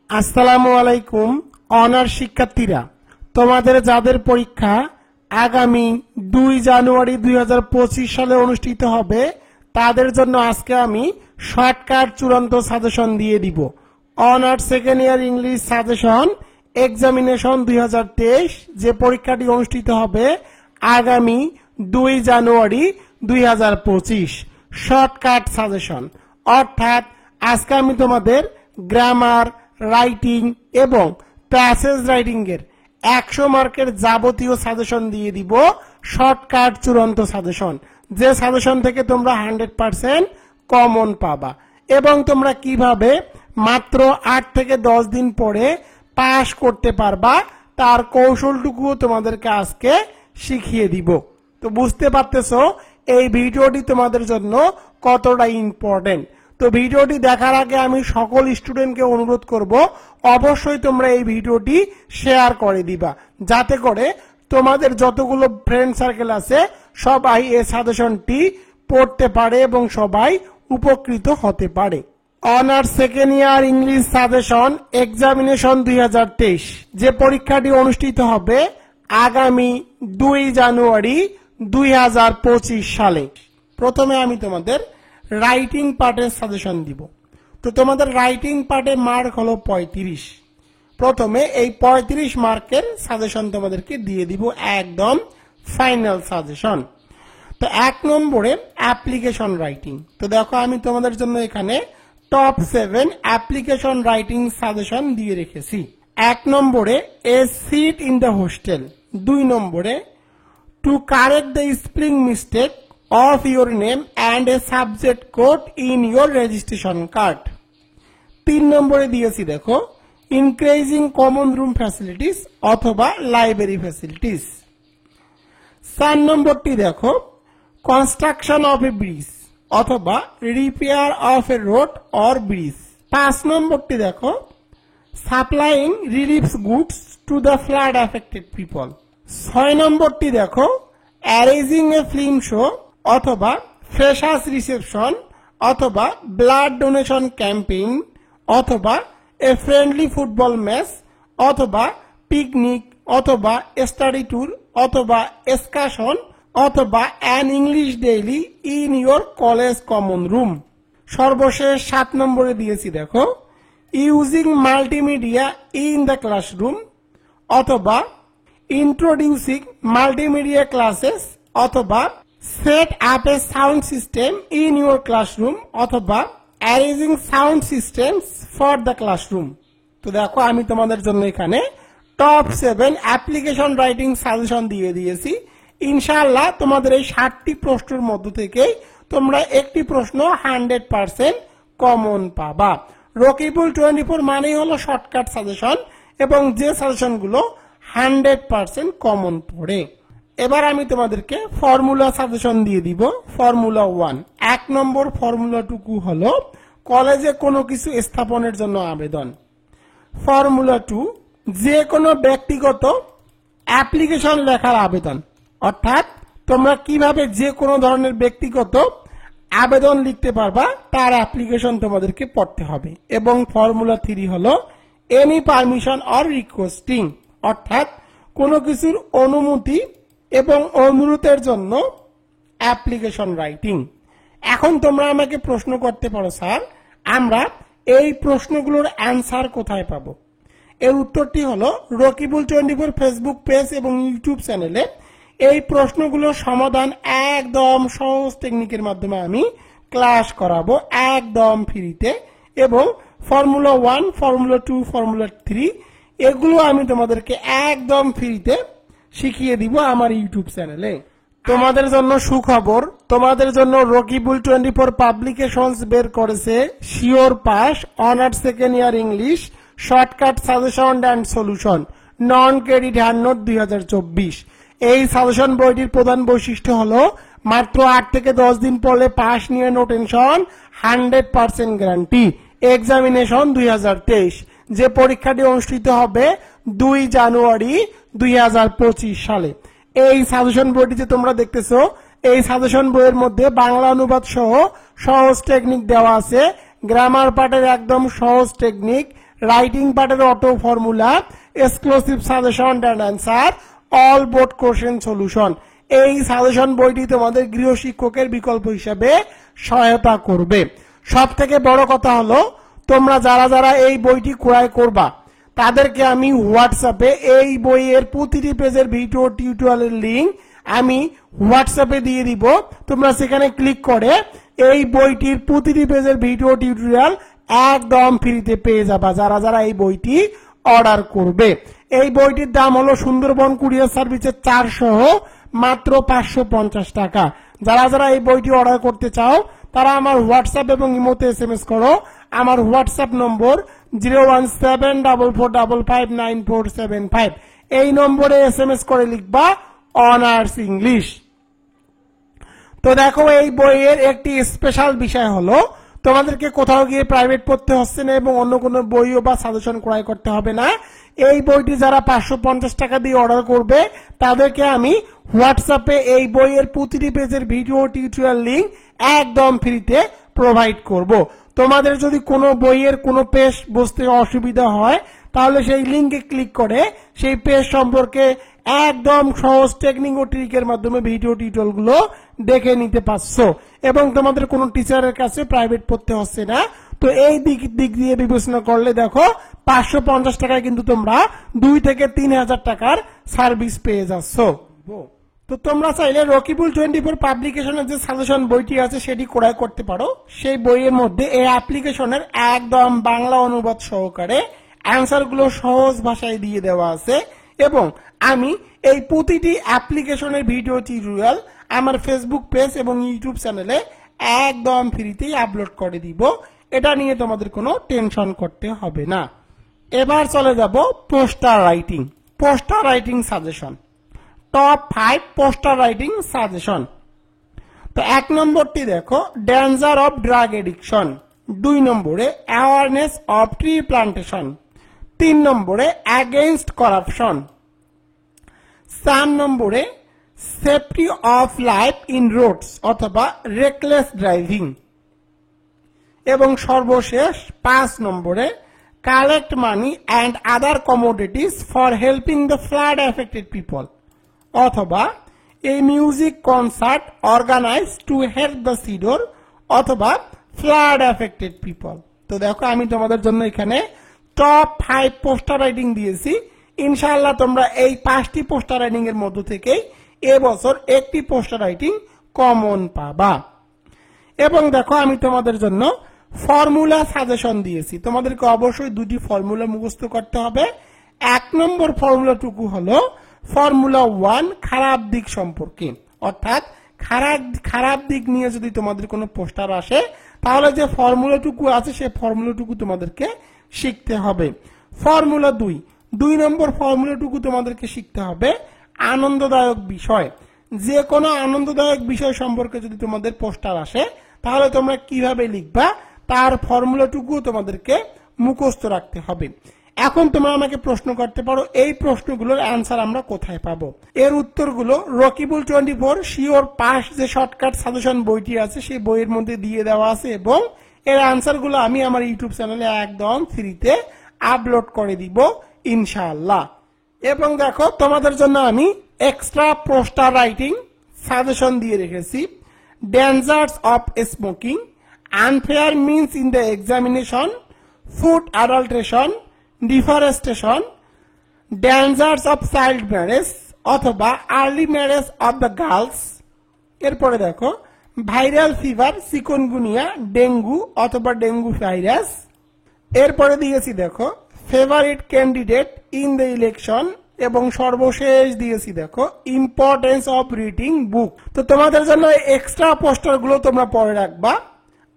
আসসালামু আলাইকুম অনার্স শিক্ষার্থীরা, তোমাদের যাদের পরীক্ষা আগামী 2 জানুয়ারি 2025 সালে অনুষ্ঠিত হবে তাদের জন্য আজকে আমি শর্টকাট চূড়ান্ত সাজেশন দিয়ে দিব। Honours second year English suggestion examination 2023 যে পরীক্ষাটি অনুষ্ঠিত হবে আগামী 2 জানুয়ারি 2025 শর্টকাট সাজেশন, অর্থাৎ আজকে আমি তোমাদের গ্রামার, রাইটিং এবং প্যাসেজ রাইটিং এর 100 মার্কের যাবতীয় সাজেশন দিয়ে দিব। শর্টকাট চূড়ান্ত সাজেশন, যে সাজেশন থেকে তোমরা 100% কমন পাবা এবং তোমরা কিভাবে মাত্র 8 থেকে 10 দিন পরে পাস করতে পারবা তার কৌশলটুকুও তোমাদেরকে আজকে শিখিয়ে দিব। তো বুঝতে পারতেছো এই ভিডিওটি তোমাদের জন্য কতটা ইম্পর্টেন্ট। তো ভিডিওটি দেখার আগে আমি সকল স্টুডেন্টকে অনুরোধ করব অবশ্যই তোমরা এই ভিডিওটি শেয়ার করে দিবা, যাতে করে তোমাদের যতগুলো ফ্রেন্ড সার্কেল আছে সবাই এই সাজেশনটি পড়তে পারে এবং সবাই উপকৃত হতে পারে। Honours second year English suggestion examination 2023 যে পরীক্ষাটি অনুষ্ঠিত হবে আগামী 2 জানুয়ারি 2025 সালে। প্রথমে আমি তোমাদের রাইটিং পার্টের সাজেশন দিব। তো তোমাদের রাইটিং পার্টে মার্ক হলো 35। প্রথমে এই 35 মার্কের সাজেশন তোমাদেরকে দিয়ে দিব, একদম ফাইনাল সাজেশন। তো 1 নম্বরে অ্যাপ্লিকেশন রাইটিং। তো দেখো আমি তোমাদের জন্য এখানে টপ 7 অ্যাপ্লিকেশন রাইটিং সাজেশন দিয়ে রেখেছি। 1 নম্বরে a seat in the hostel. 2 নম্বরে to correct the spelling mistake of your name and a subject code in your registration card। 3 নম্বরে দিয়েছি দেখো increasing common room facilities অথবা লাইব্রেরি ফ্যাসিলিটিস। 4 নম্বরটি দেখো construction of a bridge অথবা repair of a road or bridge। 5 নম্বরটি দেখো supplying relief goods to the flood affected people। 6 নম্বরটি দেখো arranging a film show অথবা ফ্রেশার্স রিসেপশন অথবা ব্লাড ডোনেশন ক্যাম্পেইন অথবা এ ফ্রেন্ডলি ফুটবল ম্যাচ অথবা পিকনিক অথবা স্টাডি ট্যুর অথবা এক্সকারশন অথবা an English daily in your college common room. সর্বশেষ 7 নম্বরে দিয়েছি দেখো using multimedia in the classroom অথবা ইন্ট্রোডিউসিং মাল্টিমিডিয়া ক্লাসেস অথবা set up a sound system in your classroom অথবা arranging sound systems for the classroom। তো দেখো আমি তোমাদের জন্য এখানে টপ 7 অ্যাপ্লিকেশন রাইটিং সাজেশন দিয়ে দিয়েছি। ইনশাআল্লাহ তোমাদের এই 60টি প্রশ্নের মধ্য থেকে তোমরা একটি প্রশ্ন 100% কমন পাবা। রকিবুল 24 মানেই হলো শর্টকাট সাজেশন এবং যে সাজেশনগুলো 100% কমন পড়ে। এবার আমি তোমাদেরকে ফর্মুলা সাজেশন দিয়ে দিব। ফর্মুলা 1 1 নম্বর ফর্মুলাটুকু হলো কলেজে কোনো কিছু স্থাপনের জন্য আবেদন। ফর্মুলা 2 যে কোনো ব্যক্তিগত অ্যাপ্লিকেশন লেখার আবেদন, অর্থাৎ তোমরা কিভাবে যে কোনো ধরনের ব্যক্তিগত আবেদন লিখতে পারবা তার অ্যাপ্লিকেশন তোমাদেরকে পড়তে হবে। এবং ফর্মুলা 3 হলো এনি পারমিশন অর রিকোয়েস্টিং, অর্থাৎ কোনো কিছুর অনুমতি এবং অনুরোধের জন্য অ্যাপ্লিকেশন রাইটিং। এখন তোমরা আমাকে প্রশ্ন করতে পারো, স্যার আমরা এই প্রশ্নগুলোর অ্যান্সার কোথায় পাবো? এর উত্তরটি হলো রকিবুল 24 ফেসবুক পেজ এবং ইউটিউব চ্যানেলে এই প্রশ্নগুলোর সমাধান একদম সহজ টেকনিকের মাধ্যমে আমি ক্লাস করাবো একদম ফ্রিতে। এবং ফর্মুলা 1, ফর্মুলা 2, ফর্মুলা 3 এগুলো আমি তোমাদেরকে একদম ফ্রিতে শিখিয়ে দিব আমার ইউটিউব চ্যানেলে। তোমাদের জন্য সুখবর, তোমাদের জন্য রকিবুল 24 পাবলিকেশনস বের করেছে sure pass honours second year English shortcut suggestion and solution non credit handnote 2024। এই সাজেশন বইটির প্রধান বৈশিষ্ট্য হলো মাত্র 8 থেকে 10 দিন পড়লে পাস নিয়ে নো টেনশন, 100% গ্যারান্টি। এক্সামিনেশন 2023 যে পরীক্ষাটি অনুষ্ঠিত হবে 2 জানুয়ারি 2025 সালে। এই সাজেশন বইটি যে তোমরা দেখতেছো এই সাজেশন বইয়ের মধ্যে বাংলা অনুবাদ সহ সহজ টেকনিক দেওয়া আছে। গ্রামার পার্টের একদম সহজ টেকনিক, রাইটিং পার্টের auto formula, exclusive suggestion and answer, all board question solution. এই সাজেশন বইটি তোমাদের গৃহ শিক্ষকের বিকল্প হিসেবে সহায়তা করবে। সব থেকে বড় কথা হলো, তোমরা যারা যারা এই বইটি ক্রয় করবা তাদেরকে আমি হোয়াটসঅ্যাপে এই বইয়ের প্রতিটি পেজের ভিডিও টিউটোরিয়ালের লিঙ্ক আমি হোয়াটসঅ্যাপে দিয়ে দিব। তোমরা সেখানে ক্লিক করে এই বইটির প্রতিটি পেজের ভিডিও টিউটোরিয়াল একদম ফ্রিতে পেয়ে যাবা যারা যারা এই বইটি অর্ডার করবে। এই বইটির দাম হলো সুন্দরবন কুরিয়ার সার্ভিসের 4 সহ মাত্র 550 টাকা। যারা যারা এই বইটি অর্ডার করতে চাও তারা আমার হোয়াটসঅ্যাপ এবং ইমোতে SMS করো। আমার হোয়াটসঅ্যাপ নম্বর 01744559475। এই নম্বরে SMS করে লিখবা অনার্স ইংলিশ। তো দেখো, এই বইয়ের একটি স্পেশাল বিষয় হলো তোমাদেরকে কোথাও গিয়ে প্রাইভেট পড়তে হচ্ছে না এবং অন্য কোনো বইও বা সাজেশন ক্রয় করতে হবে না। এই বইটি যারা 550 টাকা দিয়ে অর্ডার করবে তাদেরকে আমি হোয়াটসঅ্যাপে এই বইয়ের প্রতিটি পেজের ভিডিও টিউটোরিয়াল লিঙ্ক একদম ফ্রিতে প্রোভাইড করব। তোমাদের যদি কোনো বইয়ের কোনো পেজ বুঝতে অসুবিধা হয় তাহলে সেই লিঙ্কে ক্লিক করে সেই পেজ সম্পর্কে একদম সহজ টেকনিক ও ট্রিকের মাধ্যমে ভিডিও টিউটোরিয়াল গুলো দেখে নিতে পারছো এবং তোমাদের কোনো টিচারের কাছে প্রাইভেট পড়তে হচ্ছে না। তো এই দিক দিয়ে বিবেচনা করলে দেখো 550 টাকায় কিন্তু তোমরা 2 থেকে 3,000 টাকার সার্ভিস পেয়ে যাচ্ছ। তো তোমরা চাইলে রকিবুল 24 পাবলিকেশনের যে সাজেশন বইটি আছে সেটি ক্রয় করতে পারো। সেই বইয়ের মধ্যে এই অ্যাপ্লিকেশনের একদম বাংলা অনুবাদ সহকারে অ্যান্সার গুলো সহজ ভাষায় দিয়ে দেওয়া আছে এবং আমি এই প্রতিটি অ্যাপ্লিকেশনের ভিডিও টিউটোরিয়াল আমার ফেসবুক পেজ এবং ইউটিউব চ্যানেলে একদম ফ্রিতেই আপলোড করে দিব। এটা নিয়ে তোমাদের কোনো টেনশন করতে হবে না। এবার চলে যাব poster writing. Poster writing suggestion, top 5 poster writing suggestion. তো 1 নম্বরটি দেখো, ডেঞ্জার অফ ড্রাগ এডিকশন। 2 নম্বরে অ্যাওয়ারনেস অফ ট্রি প্লান্টেশন। 3 নম্বরে অ্যাগেইনস্ট করাপশন। 4 নম্বরে safety of life in roads অথবা রেকলেস ড্রাইভিং এবং সর্বশেষ 5 নম্বরে collect money and other commodities for helping the flood affected people অথবা a music concert organize to help the Sidr অথবা flood affected people. তো দেখো, আমি তোমাদের জন্য এখানে টপ 5 পোস্টার রাইটিং দিয়েছি। ইনশাআল্লাহ তোমরা এই 5টি পোস্টার রাইটিং এর মধ্য থেকে এবছর একটি পোস্টার রাইটিং কমন পাবা। এবং দেখো, আমি তোমাদের জন্য ফর্মুলা সাজেশন দিয়েছি। তোমাদেরকে অবশ্যই 2টি ফর্মুলা মুখস্থ করতে হবে। 1 নম্বর ফর্মুলাটুকু হলো ফর্মুলা 1 খারাপ দিক সম্পর্কে, অর্থাৎ খারাপ দিক নিয়ে যদি তোমাদের কোনো পোস্টার আসে তাহলে যে ফর্মুলাটুকু আছে সেই ফর্মুলাটুকু তোমাদেরকে শিখতে হবে। ফর্মুলা 2 নম্বর ফর্মুলাটুকু তোমাদেরকে শিখতে হবে আনন্দদায়ক বিষয়। যে কোনো আনন্দদায়ক বিষয় সম্পর্কে যদি তোমাদের পোস্টার আসে তাহলে তোমরা কিভাবে লিখবা তার ফর্মুলাটুকু তোমাদেরকে মুখস্থ রাখতে হবে। এখন তোমরা আমাকে প্রশ্ন করতে পারো, এই প্রশ্নগুলোর অ্যান্সার আমরা কোথায় পাবো? এর উত্তরগুলো রকিবুল 24 শিওর পাস যে শর্টকাট সাজেশন বইটি আছে সেই বইয়ের মধ্যে দিয়ে দেওয়া আছে এবং এর অ্যান্সারগুলো আমি আমার ইউটিউব চ্যানেলে একদম ফ্রিতে আপলোড করে দিব ইনশাআল্লাহ। এবং দেখো, তোমাদের জন্য আমি এক্সট্রা পোস্টার রাইটিং সাজেশন দিয়ে রেখেছি। Dangers of smoking, unfair means in the examination, food adulteration, deforestation, dangers of child marriage অথবা early marriage of the girls. এরপরে দেখো, ভাইরাল ফিভার, চিকুনগুনিয়া, ডেঙ্গু অথবা ডেঙ্গু ভাইরাস। এরপরে দিয়েছি দেখো favourite candidate in the election এবং সর্বশেষ দিয়েছি দেখো ইম্পর্টেন্স অফ রিডিং বুক। তো তোমাদের জন্য এক্সট্রা পোস্টার গুলো তোমরা পরে রাখবা।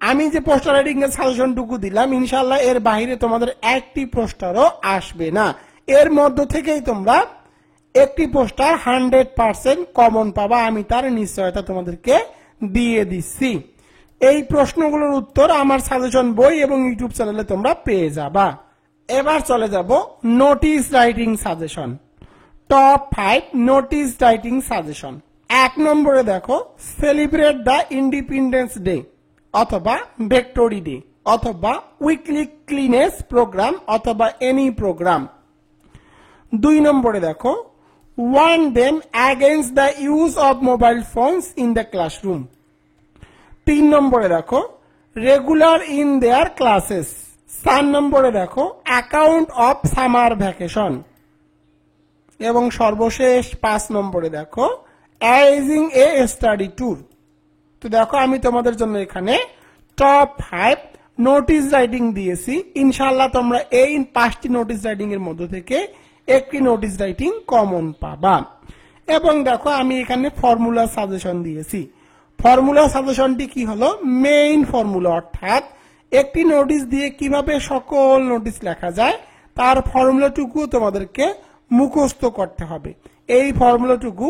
আমি যে পোস্টার রাইটিং এর সাজেশনটুকু দিলাম ইনশাআল্লাহ এর বাইরে তোমাদের একটি পোস্টারও আসবে না। এর মধ্য থেকেই তোমরা একটি পোস্টার 100% কমন পাবা, আমি তার নিশ্চয়তা তোমাদেরকে দিয়ে দিচ্ছি। এই প্রশ্নগুলোর উত্তর আমার সাজেশন বই এবং ইউটিউব চ্যানেলে তোমরা পেয়ে যাবা। এবার চলে যাব notice writing suggestion, top 5 notice writing suggestion. 1 নম্বরে দেখো সেলিব্রেট দ্য ইন্ডিপেন্ডেন্স ডে অথবা ভিক্টোরি ডে। অথবা উইকলি ক্লিনেস প্রোগ্রাম অথবা এনি প্রোগ্রাম। 2 নম্বরে দেখো warn them against the use of mobile phones in the classroom। 3 নম্বরে দেখো রেগুলার ইন দেয়ার ক্লাসেস। 4 নম্বরে দেখো অ্যাকাউন্ট অফ সামার ভ্যাকেশন। এবং সর্বশেষ 5 নম্বরে দেখো অ্যারেঞ্জিং এ স্টাডি ট্যুর। তো দেখো আমি তোমাদের জন্য এখানে টপ 5 নোটিশ রাইটিং দিয়েছি। ইনশাআল্লাহ তোমরা এই 5টি নোটিশ রাইটিং এর মধ্য থেকে একটি নোটিশ রাইটিং কমন পাবা। এবং দেখো আমি এখানে ফর্মুলা সাজেশন দিয়েছি। ফর্মুলা সাজেশনটি কি হলো, মেইন ফর্মুলা, অর্থাৎ একটি নোটিশ দিয়ে কিভাবে সকল নোটিশ লেখা যায় তার ফর্মুলাটুকু তোমাদেরকে মুখস্থ করতে হবে। এই ফর্মুলাটুকু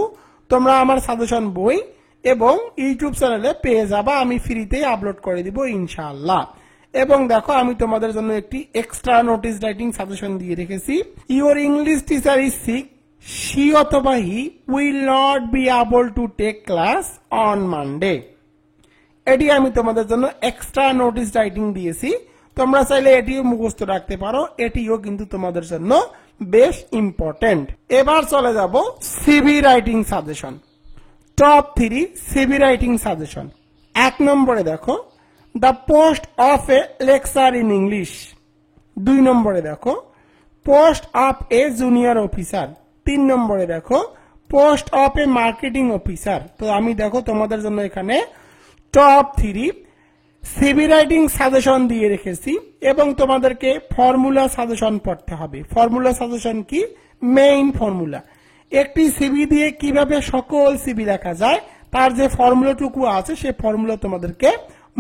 তোমরা আমার সাজেশন বই এবং ইউটিউব চ্যানেলে পেয়ে যাবা, আমি ফ্রিতেই আপলোড করে দিব ইনশাআল্লাহ। এবং দেখো আমি তোমাদের জন্য একটি এক্সট্রা নোটিশ রাইটিং সাজেশন দিয়ে রেখেছি। Your English teacher is sick, she অথবা he will not be able to take class on Monday। এটি আমি তোমাদের জন্য এক্সট্রা নোটিশ রাইটিং দিয়েছি, তোমরা চাইলে এটিও মুখস্থ রাখতে পারো, এটিও কিন্তু তোমাদের জন্য বেশ ইম্পর্টেন্ট। এবার চলে যাব CV writing suggestion. Top 3 CV writing suggestion. 1 নম্বরে দেখো the post of a lecture in English. 2 নম্বরে দেখো post of A junior officer. 3 নম্বরে দেখো post of A marketing officer. তো আমি দেখো তোমাদের জন্য এখানে টপ 3 সিভি রাইটিং সাজেশন দিয়ে রেখেছি এবং তোমাদেরকে ফর্মুলা সাজেশন পড়তে হবে। ফর্মুলা সাজেশন কি, মেইন ফর্মুলা। একটি সিভি দিয়ে কিভাবে সকল সিভি লেখা যায় তার যে ফর্মুলাটুকু আছে সেই ফর্মুলা তোমাদেরকে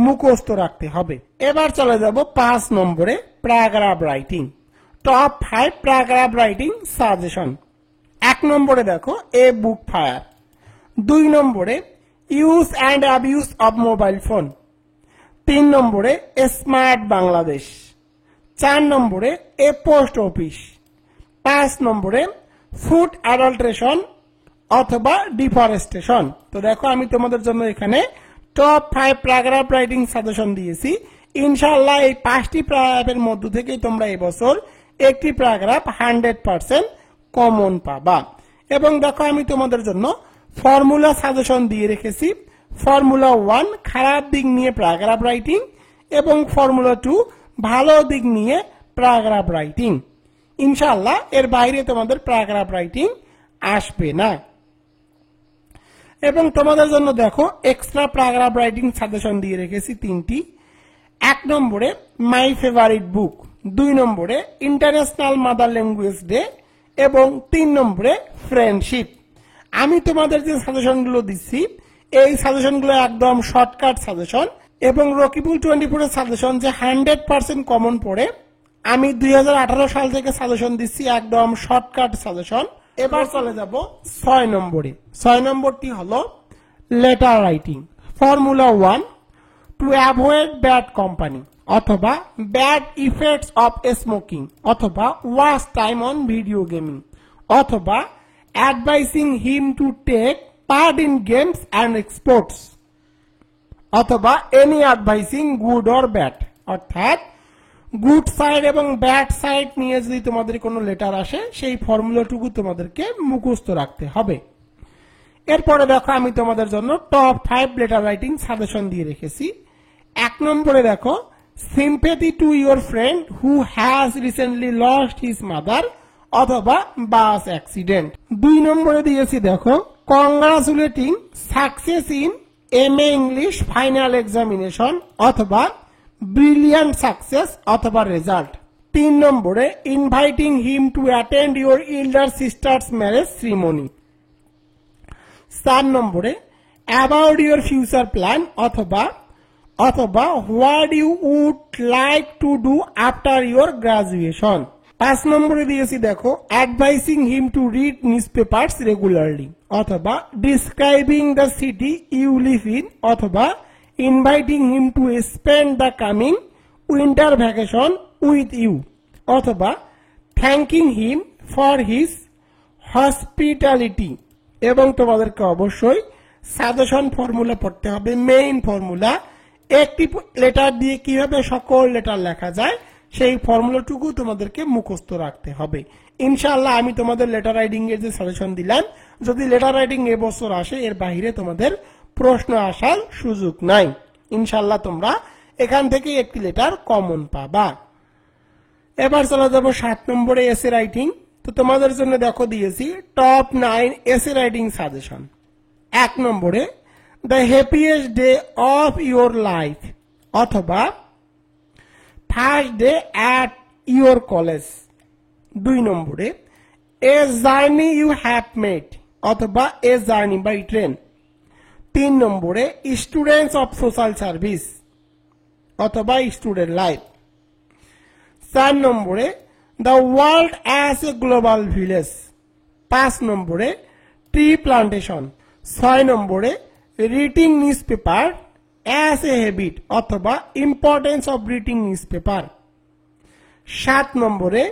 মুখস্থ রাখতে হবে। এবার চলে যাব 5 নম্বরে paragraph writing. Top 5 paragraph writing suggestion. 1 নম্বরে দেখো এ বুক ফায়ার। 2 নম্বরে use and abuse of mobile phone. 3 নম্বরে স্মার্ট বাংলাদেশ। 4 নম্বরে এ পোস্ট অফিস। 5 নম্বরে ফুড অ্যাডাল্ট্রেশন অথবা ডিফরেস্টেশন। তো দেখো আমি তোমাদের জন্য এখানে টপ 5 প্যারাগ্রাফ রাইটিং সাজেশন দিয়েছি। ইনশাআল্লাহ এই 5টি প্যারাগ্রাফের মধ্য থেকে তোমরা এবছর একটি প্যারাগ্রাফ 100% কমন পাবা। এবং দেখো আমি তোমাদের জন্য ফর্মুলা সাজেশন দিয়ে রেখেছি। ফর্মুলা 1 খারাপ দিক নিয়ে প্যারাগ্রাফ রাইটিং এবং ফর্মুলা 2 ভালো দিক নিয়ে প্যারাগ্রাফ রাইটিং। ইনশাআল্লাহ এর বাইরে তোমাদের প্যারাগ্রাফ রাইটিং আসবে না। এবং তোমাদের জন্য দেখো এক্সট্রা প্যারাগ্রাফ রাইটিং সাজেশন দিয়ে রেখেছি 3টি। 1 নম্বরে মাই ফেভারিট বুক। 2 নম্বরে ইন্টারন্যাশনাল মাদার ল্যাঙ্গুয়েজ ডে এবং 3 নম্বরে ফ্রেন্ডশিপ। আমি তোমাদের যে সাজেশনগুলো দিচ্ছি এই সাজেশনগুলো একদম শর্টকাট সাজেশন এবং রকিবুল 24 এর সাজেশন যে 100% কমন পড়ে। আমি 2018 সাল থেকে সাজেশন দিচ্ছি একদম শর্টকাট সাজেশন। এবার চলে যাব 6 নম্বরে। 6 নম্বরটি হলো letter writing. Formula 1 to avoid bad company অথবা ব্যাড ইফেক্টস অফ স্মোকিং অথবা waste time on video gaming অথবা advising him to take part in games and sports অথবা any advising good or bad. অর্থাৎ গুড সাইড এবং bad side নিয়ে যদি তোমাদের কোনো লেটার আসে সেই ফর্মুলাটুকু তোমাদেরকে মুখস্থ রাখতে হবে। এরপরে দেখো আমি তোমাদের জন্য টপ 5 লেটার রাইটিং সাজেশন দিয়ে রেখেছি। 1 নম্বরে দেখো sympathy to your friend who has recently lost his mother অথবা বাস অ্যাক্সিডেন্ট। 2 নম্বরে দিয়েছি দেখো congratulating success in MA English final examination অথবা ব্রিলিয়ান্ট সাকসেস অথবা রেজাল্ট। 3 নম্বরে inviting him to attend your elder sister's marriage ceremony. 4 নম্বরে about your future plan অথবা what you would like to do after your graduation. 5 নম্বরে দিয়েছি দেখো advising him to read news papers regularly অথবা describing the city you live in অথবা inviting him to spend the coming winter vacation with you অথবা thanking him for his hospitality. এবং তোমাদেরকে অবশ্যই suggestion formula পড়তে হবে, মেইন ফর্মুলা। একটি letter দিয়ে কিভাবে সকল লেটার লেখা যায় সেই ফর্মুলাটুকু তোমাদেরকে মুখস্থ রাখতে হবে। ইনশাআল্লাহ আমি তোমাদের লেটার রাইটিং এর যে সাজেশন দিলাম, যদি লেটার রাইটিং এবছর আসে এর বাইরে তোমাদের প্রশ্ন আসার সুযোগ নাই। ইনশাআল্লাহ তোমরা এখান থেকে একটি লেটার কমন পাবা। এবার চলে যাবো 7 নম্বরে এসে রাইটিং। তো তোমাদের জন্য দেখো দিয়েছি টপ 9 এসে রাইটিং সাজেশন। 1 নম্বরে the happiest day of your life অথবা first day at your college. 2 নম্বরে a journey you have made অথবা এ জার্নি বাই ট্রেন। 3 নম্বরে স্টুডেন্টস অফ সোশ্যাল সার্ভিস অথবা স্টুডেন্ট লাইফ। 4 নম্বরে the world as a global village. 5 নম্বরে tree plantation. 6 নম্বরে reading newspaper as a habit অথবা importance of reading newspaper. 7 নম্বরে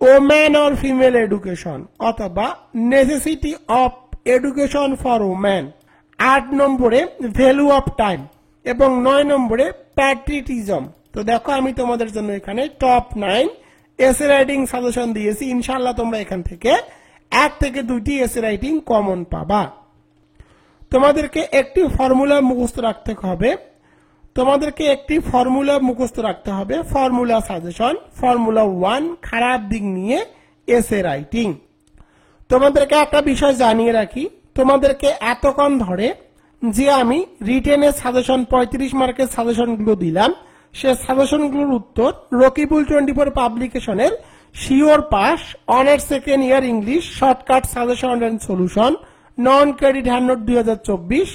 women or female education অথবা necessity of education for women. 8 নম্বরে value of time এবং 9 নম্বরে patriotism. তো দেখো আমি তোমাদের জন্য এখানে টপ 9 এসে রাইটিং সাজেশন দিয়েছি। ইনশাআল্লাহ তোমরা এখান থেকে 1 থেকে 2টি এসে রাইটিং কমন পাবা। তোমাদেরকে একটি ফর্মুলা মুখস্থ রাখতে হবে। ফর্মুলা সাজেশন ফর্মুলা 1 খারাপ দিক নিয়ে এসে রাইটিং। তোমাদেরকে একটা বিষয় জানিয়ে রাখি, তোমাদেরকে এতক্ষণ ধরে যে আমি রিটেনের সাজেশন 35 মার্কের সাজেশনগুলো দিলাম, সে সাজেশনগুলোর উত্তর রকিবুল 24 পাবলিকেশনের sure pass honours second year English shortcut suggestion and solution non credit handnote 2024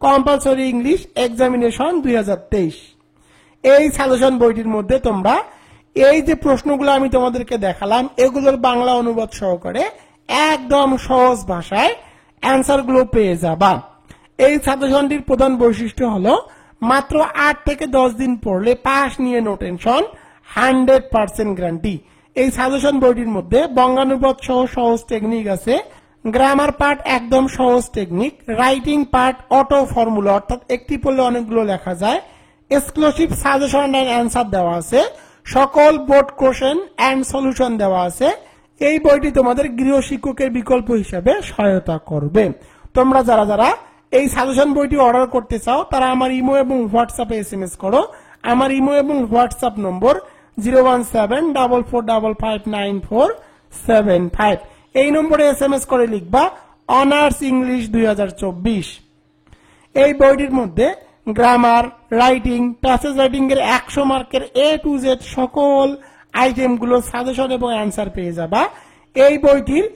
compulsory English examination 2023 এই সাজেশন বইটির মধ্যে তোমরা এই যে প্রশ্নগুলো আমি তোমাদেরকে দেখালাম এগুলোর বাংলা অনুবাদ সহকারে একদম সহজ ভাষায় অ্যান্সারগুলো পেয়ে যাবা। এই সাজেশনটির প্রধান বৈশিষ্ট্য হলো মাত্র 8 থেকে 10 দিন পড়লে পাস নিয়ে নো টেনশন, 100% গ্যারান্টি। এই সাজেশন বইটির মধ্যে বঙ্গানুবাদ সহ সহজ টেকনিক আছে, গ্রামার পার্ট একদম সহজ technique, writing part auto formula অর্থাৎ একটি পড়লে অনেকগুলো লেখা যায়, এক্সক্লুসিভ সাজেশন এন্ড অ্যান্সার দেওয়া আছে, সকল বোর্ড কোশ্চেন এন্ড সলিউশন দেওয়া আছে। এই বইটি তোমাদের গৃহ শিক্ষকের বিকল্প হিসেবে সহায়তা করবে। তোমরা যারা যারা এই সাজেশন বইটি অর্ডার করতে চাও তারা আমার ইমো এবং হোয়াটসঅ্যাপে এসএমএস করো। আমার ইমো এবং হোয়াটসঅ্যাপ নম্বর 01744559475। এই নম্বরে এসএমএস করে লিখবা অনার্স ইংলিশ 2024। এই বইটির মধ্যে গ্রামার, রাইটিং, প্যাসেজ রাইটিং এর 100 মার্কের A to Z সকল আইটেমগুলো সাজেশন এবং অ্যান্সার পেয়ে যাবা। এই বইটির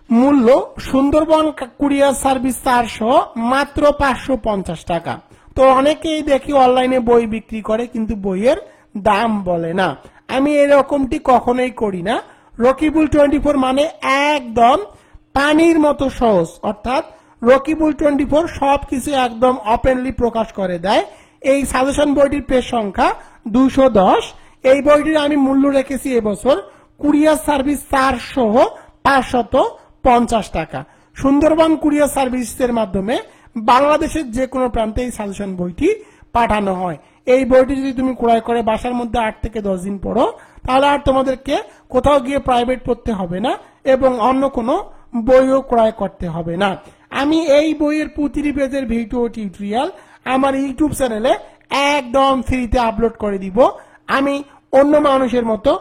মূল্য সুন্দরবন কুরিয়ার সার্ভিস 400 মাত্র 550 টাকা। তো অনেকেই দেখি অনলাইনে বই বিক্রি করে কিন্তু বইয়ের দাম বলে না। আমি এরকমটি কখনোই করি না। রকিবুল 24 মানে একদম পানির মতো সহজ, অর্থাৎ রকিবুল 24 সবকিছু একদম ওপেনলি প্রকাশ করে দেয়। এই সাজেশন বইটির পেজ সংখ্যা 210। এই বইটির আমি মূল্য রেখেছি এবছর কুরিয়ার সার্ভিস 400 550 টাকা। সুন্দরবন কুরিয়ার সার্ভিসের মাধ্যমে বাংলাদেশের যে কোনো প্রান্তে এই সাজেশন বইটি পাঠানো হয়। এই বইটি যদি তুমি ক্রয় করে বাসার মধ্যে 8 থেকে 10 দিন পড়ো তাহলে আর তোমাদেরকে কোথাও গিয়ে প্রাইভেট পড়তে হবে না এবং অন্য কোনো বইও ক্রয় করতে হবে না। আমি এই বইয়ের প্রতিটি পেজের ভিডিও টিউটোরিয়াল আমার ইউটিউব চ্যানেলে একদম ফ্রিতে আপলোড করে দিব। আমি অন্য মানুষের মতো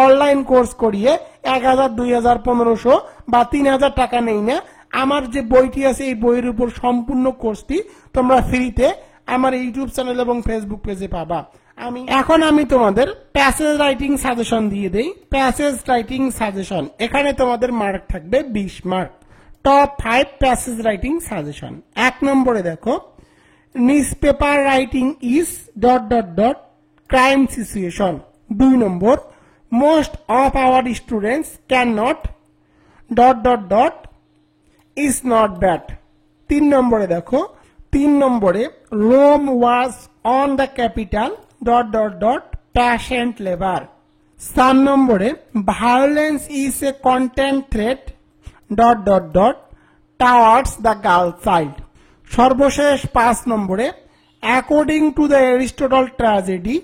অনলাইন কোর্স করিয়ে 1000, 2000, 1500 বা 3000 টাকা নেই না। আমার যে বইটি আছে এই বইয়ের উপর সম্পূর্ণ কোর্সটি তোমরা ফ্রিতে আমার ইউটিউব চ্যানেল এবং ফেসবুক পেজে পাবা। এখন আমি তোমাদের প্যাসেজ রাইটিং সাজেশন দিয়ে দেই। প্যাসেজ রাইটিং সাজেশন এখানে তোমাদের মার্ক থাকবে 20 mark. Top 5 passage writing suggestion. 1 নম্বরে দেখো news paper writing is ... crime situation. 2 number most of our students cannot ... is not bad. 3 নম্বরে দেখো 3 নম্বরে Rome was on the capital ... patient labor. 4 নম্বরে violence is a constant threat ... towards the girl child. সর্বশেষ 5 নম্বরে according to the Aristotle tragedy.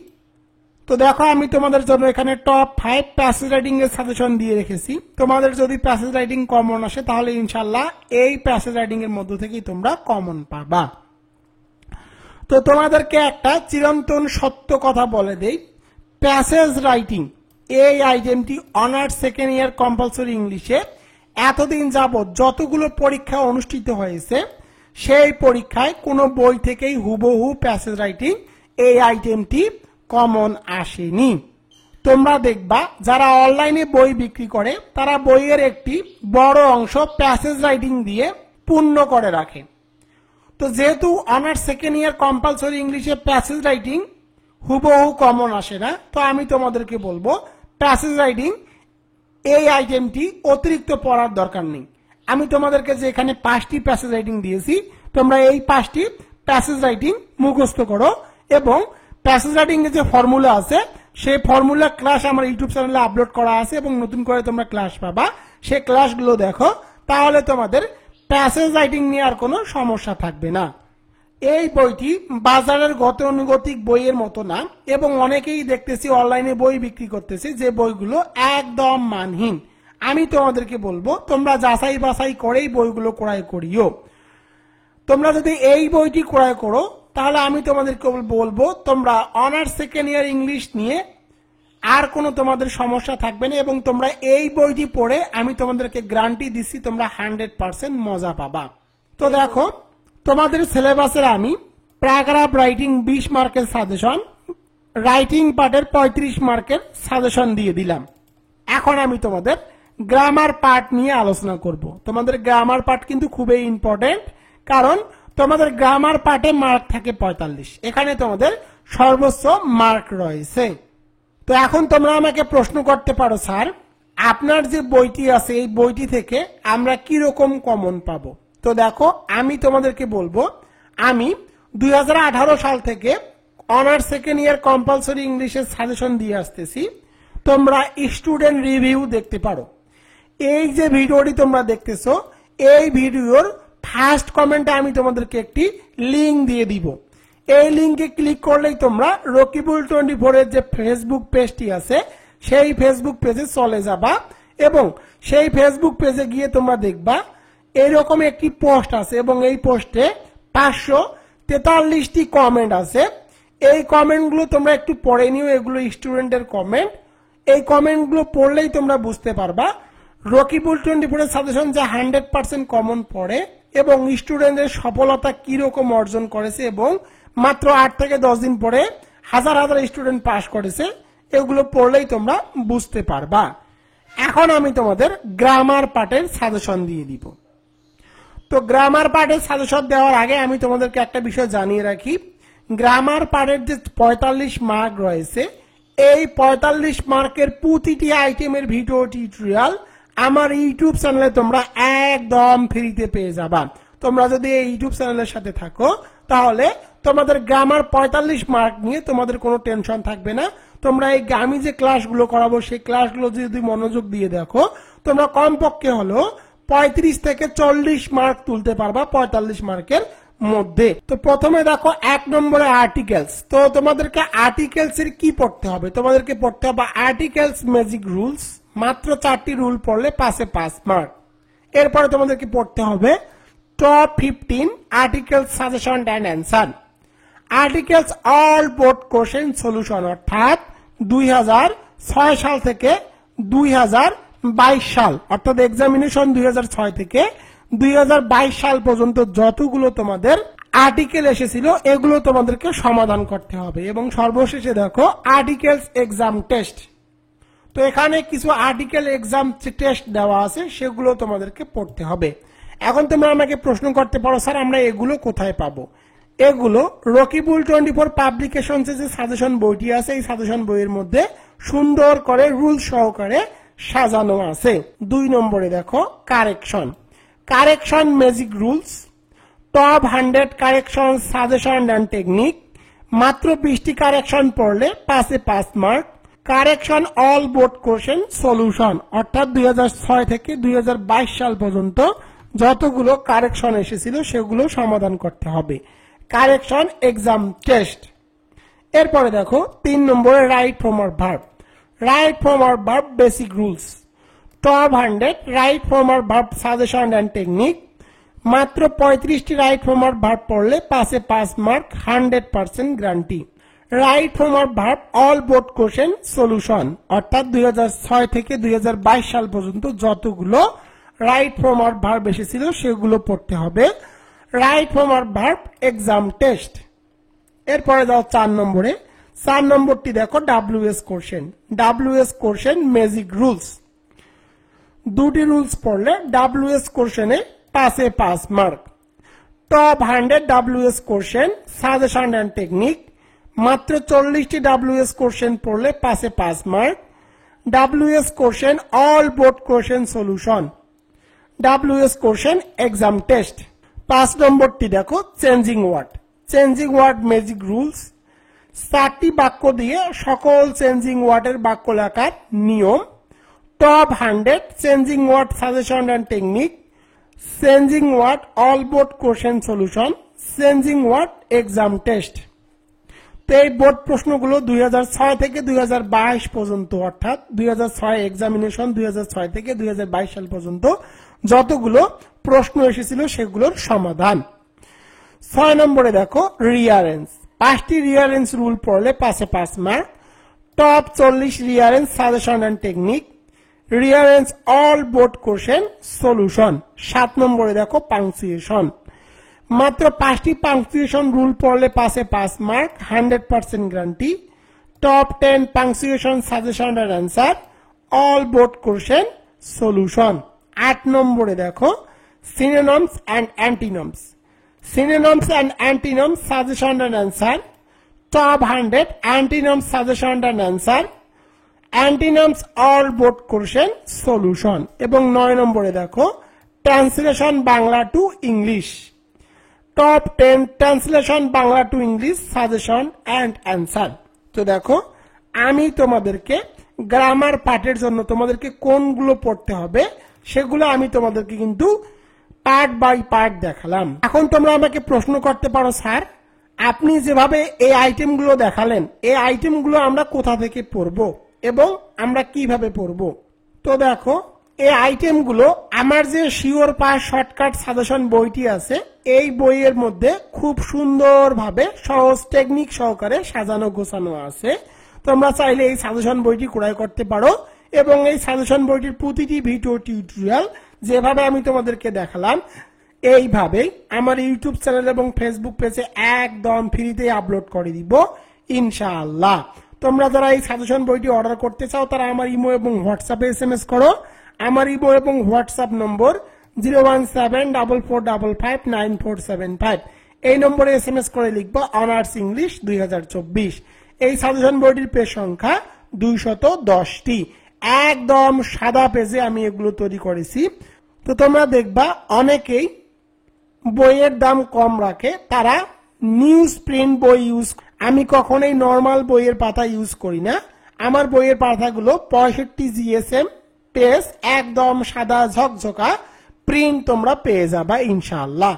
তো দেখো আমি তোমাদের জন্য এখানে টপ 5 প্যাসেজ রাইটিং এর সাজেশন দিয়ে রেখেছি। তোমাদের যদি প্যাসেজ রাইটিং কমন আসে তাহলে ইনশাল্লাহ এই প্যাসেজ রাইটিং এর মধ্য থেকেই তোমরা কমন পাবা। তো তোমাদেরকে একটা চিরন্তন সত্য কথা বলে দেই, প্যাসেজ রাইটিং এই আইটেমটি অনার্স সেকেন্ড ইয়ার কম্পালসরি ইংলিশে এতদিন যাবৎ যতগুলো পরীক্ষা অনুষ্ঠিত হয়েছে সেই পরীক্ষায় কোনো বই থেকেই হুবহু প্যাসেজ রাইটিং এই আইটেমটি কমন আসেনি। তোমরা দেখবা যারা অনলাইনে বই বিক্রি করে তারা বইয়ের একটি বড় অংশ প্যাসেজ রাইটিং দিয়ে পূর্ণ করে রাখে। তো যেহেতু অনার্স সেকেন্ড ইয়ার কম্পালসরি ইংলিশে প্যাসেজ রাইটিং হুবহু কমন আসে না, তো আমি তোমাদেরকে বলবো প্যাসেজ রাইটিং এই আইটেমটি অতিরিক্ত পড়ার দরকার নেই। আমি তোমাদেরকে যে এখানে 5টি প্যাসেজ রাইটিং দিয়েছি, তোমরা এই 5টি প্যাসেজ রাইটিং মুখস্থ করো এবং প্যাসেজ রাইটিং এর যে ফর্মুলা আছে সেই ফর্মুলা ক্লাস আমার ইউটিউব চ্যানেলে আপলোড করা আছে এবং নতুন করে তোমরা ক্লাস পাবা, সেই ক্লাসগুলো দেখো, তাহলে তোমাদের প্যাসেজ রাইটিং নিয়ে আর কোনো সমস্যা থাকবে না। এই বইটি বাজারের গতানুগতিক বইয়ের মতো না এবং অনেকেই দেখতেছি অনলাইনে বই বিক্রি করতেছে যে বইগুলো একদম মানহীন। আমি তোমাদেরকে বলবো তোমরা যাচাই বাছাই করেই বইগুলো ক্রয় করিও। তোমরা যদি এই বইটি ক্রয় করো তাহলে আমি তোমাদেরকে বলবো তোমরা অনার্স সেকেন্ড ইয়ার ইংলিশ নিয়ে আর কোনো তোমাদের সমস্যা থাকবে না এবং তোমরা এই বইটি পড়ে আমি তোমাদেরকে গ্যারান্টি দিচ্ছি তোমরা 100% মজা পাবা। তো দেখো তোমাদের সিলেবাসের আমি প্যারাগ্রাফ রাইটিং 20 মার্কের সাজেশন, রাইটিং পার্টের 35 মার্কের সাজেশন দিয়ে দিলাম। এখন আমি তোমাদের গ্রামার পার্ট নিয়ে আলোচনা করব। তোমাদের গ্রামার পার্ট কিন্তু খুবই ইম্পর্টেন্ট, কারণ তোমাদের গ্রামার পার্টে মার্ক থাকে 45, এখানে তোমাদের সর্বোচ্চ মার্ক রয়েছে। তো এখন তোমরা আমাকে প্রশ্ন করতে পারো, স্যার আপনার যে বইটি আছে এই বইটি থেকে আমরা কি রকম কমন পাবো? তো দেখো আমি তোমাদেরকে বলবো আমি 2018 সাল থেকে অনার্স সেকেন্ড ইয়ার কম্পালসরি ইংলিশের সাজেশন দিয়ে আসতেছি। তোমরা স্টুডেন্ট রিভিউ দেখতে পারো। এই যে ভিডিওটি তোমরা দেখতেছো এই ভিডিওর ফার্স্ট কমেন্টে আমি তোমাদেরকে একটি লিংক দিয়ে দিব। এই লিংকে ক্লিক করলেই তোমরা রকিবুল 24 এর যে ফেসবুক পেজটি আছে সেই ফেসবুক পেজে চলে যাবা এবং সেই ফেসবুক পেজে গিয়ে তোমরা দেখবা এইরকম একটি পোস্ট আছে এবং এই পোস্টে 543টি কমেন্ট আছে। এই কমেন্টগুলো তোমরা একটু পড়ে নিও, এগুলো স্টুডেন্টের কমেন্ট। এই কমেন্টগুলো পড়লেই তোমরা বুঝতে পারবা রকিবুল 24 এর সাজেশন যে 100% কমন পড়ে এবং স্টুডেন্টের সফলতা কি রকম অর্জন করেছে এবং মাত্র 8 থেকে 10 দিন পরে হাজার হাজার স্টুডেন্ট পাস করেছে, এগুলো পড়লেই তোমরা বুঝতে পারবা। এখন আমি তোমাদের গ্রামার পার্টের সাজেশন দিয়ে দিব। তো গ্রামার পার্টের সাজেশন দেওয়ার আগে আমি তোমাদেরকে একটা বিষয় জানিয়ে রাখি, গ্রামার পার্টের যে 45 মার্ক রয়েছে এই 45 মার্কের প্রতিটি আইটেমের ভিডিও টিউটোরিয়াল আমার ইউটিউব চ্যানেলে তোমরা একদম ফ্রিতে পেয়ে যাবা। তোমরা যদি এই ইউটিউব চ্যানেলের সাথে থাকো তাহলে তোমাদের গ্রামার 45 মার্ক নিয়ে তোমাদের কোনো টেনশন থাকবে না। তোমরা এই আমি যে ক্লাসগুলো করাবো সেই ক্লাসগুলো যদি মনোযোগ দিয়ে দেখো তোমরা কমপক্ষে হলো 35 থেকে 40 মার্ক তুলতে পারবা 45 মার্কের মধ্যে। তো প্রথমে দেখো 1 নম্বরে আর্টিকেলস। তো তোমাদেরকে আর্টিকেলস এর কি পড়তে হবে? তোমাদেরকে পড়তে হবে আর্টিকেলস ম্যাজিক রুলস, মাত্র 4টি রুল পড়লে 5 মার্ক। এরপরে তোমাদেরকে পড়তে হবে top 15 articles suggestion and answer, articles all board question solution, অর্থাৎ 2006 সাল থেকে 2022 সাল অর্থাৎ এক্সামিনেশন 2006 থেকে 2022 সাল পর্যন্ত যতগুলো তোমাদের আর্টিকেল এসেছিল এগুলো তোমাদেরকে সমাধান করতে হবে। এবং সর্বশেষে দেখো আর্টিকেলস এক্সাম টেস্ট। তো এখানে কিছু আর্টিকেল এক্সাম টেস্ট দেওয়া আছে, সেগুলো তোমাদেরকে পড়তে হবে। এখন তোমরা আমাকে প্রশ্ন করতে পারো, স্যার আমরা এগুলো কোথায় পাবো? এগুলো রকিবুল 24 পাবলিকেশনস যে সাজেশন বইটি আছে এই সাজেশন বইয়ের মধ্যে সুন্দর করে রুল সহকারে সাজানো আছে। 2 নম্বরে দেখো correction, correction magic rules, top 100 correction suggestion and technique, মাত্র 20টি কারেকশন পড়লে 5 mark, correction all board question solution, অর্থাৎ 2006 থেকে 2022 সাল পর্যন্ত যতগুলো কারেকশন এসেছিল সেগুলো সমাধান করতে হবে। Correction, exam, test. এরপরে দেখো 3 নম্বরে right former verb. Right former verb basic rules. Top 100 right former verb suggestion and technique. মাত্র 35টি রাইট ফর্মার ভার্ব পড়লে পাসে 5 mark, 100% guarantee. Right former verb all board question solution, অর্থাৎ 2006 থেকে 2022 সাল পর্যন্ত যতগুলো রাইট ফর্মার ভার্ব এসেছিল সেগুলো পড়তে হবে। Right former verb exam, test. এরপরে যাও 4 নম্বরে। 4 নম্বরটি দেখো WS question. WS question magic rules. দুটি রুলস পড়লে WS কোশ্চেনে পাসে 5 mark. Top 100 WS question suggestion and technique. মাত্র 40টি WS কোশ্চেন পড়লে পাসে 5 mark. WS question all board question solution. WS question exam, test. 5 নম্বরটি দেখো changing word. Changing word magic rules. 4টি বাক্য দিয়ে সকল চেঞ্জিং ওয়ার্ডের বাক্য লেখার নিয়ম। Top 100 changing word suggestion and technique. Changing word all board question solution. Changing word exam, test. তো এই বোর্ড প্রশ্নগুলো 2006 থেকে 2022 পর্যন্ত, অর্থাৎ 2006 এক্সামিনেশন 2006 থেকে 2022 সাল পর্যন্ত যতগুলো প্রশ্ন এসেছিল সেগুলোর সমাধান। 6 নম্বরে দেখো রিয়ারেন্স। 5টি রিয়ারেন্স রুল পড়লে পাসে 5 mark. Top 40 রিয়ারেন্স suggestion and technique. রিয়ারেন্স all board question solution. 7 নম্বরে দেখো পাংচুয়েশন। মাত্র 5টি পাংচুয়েশন রুল পড়লে পাসে 5 mark, 100% guarantee. Top 10 punctuation suggestion and answer, all board question solution. 8 নম্বরে দেখো synonyms and antonyms. Synonyms and antonyms suggestion and answer. Top 100 antonyms suggestion and answer. Antonyms all board question solution. এবং 9 নম্বরে দেখো translation Bangla to English. Top 10 translation Bangla to English suggestion and answer. তো দেখো আমি তোমাদেরকে grammar পার্টের জন্য তোমাদেরকে কোনগুলো পড়তে হবে সেগুলো আমি তোমাদেরকে কিন্তু পার্ট বাই পার্ট দেখালাম। এখন তোমরা আমাকে প্রশ্ন করতে পারো, স্যার আপনি যেভাবে এই আইটেমগুলো দেখালেন এই আইটেমগুলো আমরা কোথা থেকে পড়বো এবং আমরা কিভাবে পড়বো? তো দেখো এই আইটেমগুলো আমার যে শিওর পাস শর্টকাট সাজেশন বইটি আছে এই বইয়ের মধ্যে খুব সুন্দরভাবে সহজ টেকনিক সহকারে সাজানো গোছানো আছে। তোমরা চাইলে এই সাজেশন বইটি ক্রয় করতে পারো এবং এই সাজেশন বইটির প্রতিটি ভিডিও টিউটোরিয়াল যেভাবে আমি তোমাদেরকে দেখালাম এইভাবেই আমার ইউটিউব চ্যানেল এবং ফেসবুক পেজে একদম ফ্রিতে আপলোড করে দিব ইনশাআল্লাহ। তোমরা যারা এই সাজেশন বইটি অর্ডার করতে চাও তারা আমার ইমো এবং হোয়াটসঅ্যাপে SMS করো। আমার ইমো এবং হোয়াটসঅ্যাপ নম্বর 01744559475। এই নম্বরে SMS করে লিখবো অনার্স ইংলিশ 2024। এই সাজেশন বইটির পেজ সংখ্যা 210টি। একদম সাদা পেজে আমি এগুলো তৈরি করেছি। তো তোমরা দেখবা অনেকেই বইয়ের দাম কম রাখে, তারা নিউজ প্রিন্ট বই ইউজ। আমি কখনোই নর্মাল বইয়ের পাতা ইউজ করি না। আমার বইয়ের পাতাগুলো 65 GSM পেজ, একদম সাদা ঝকঝকা প্রিন্ট তোমরা পেয়ে যাবা ইনশাআল্লাহ।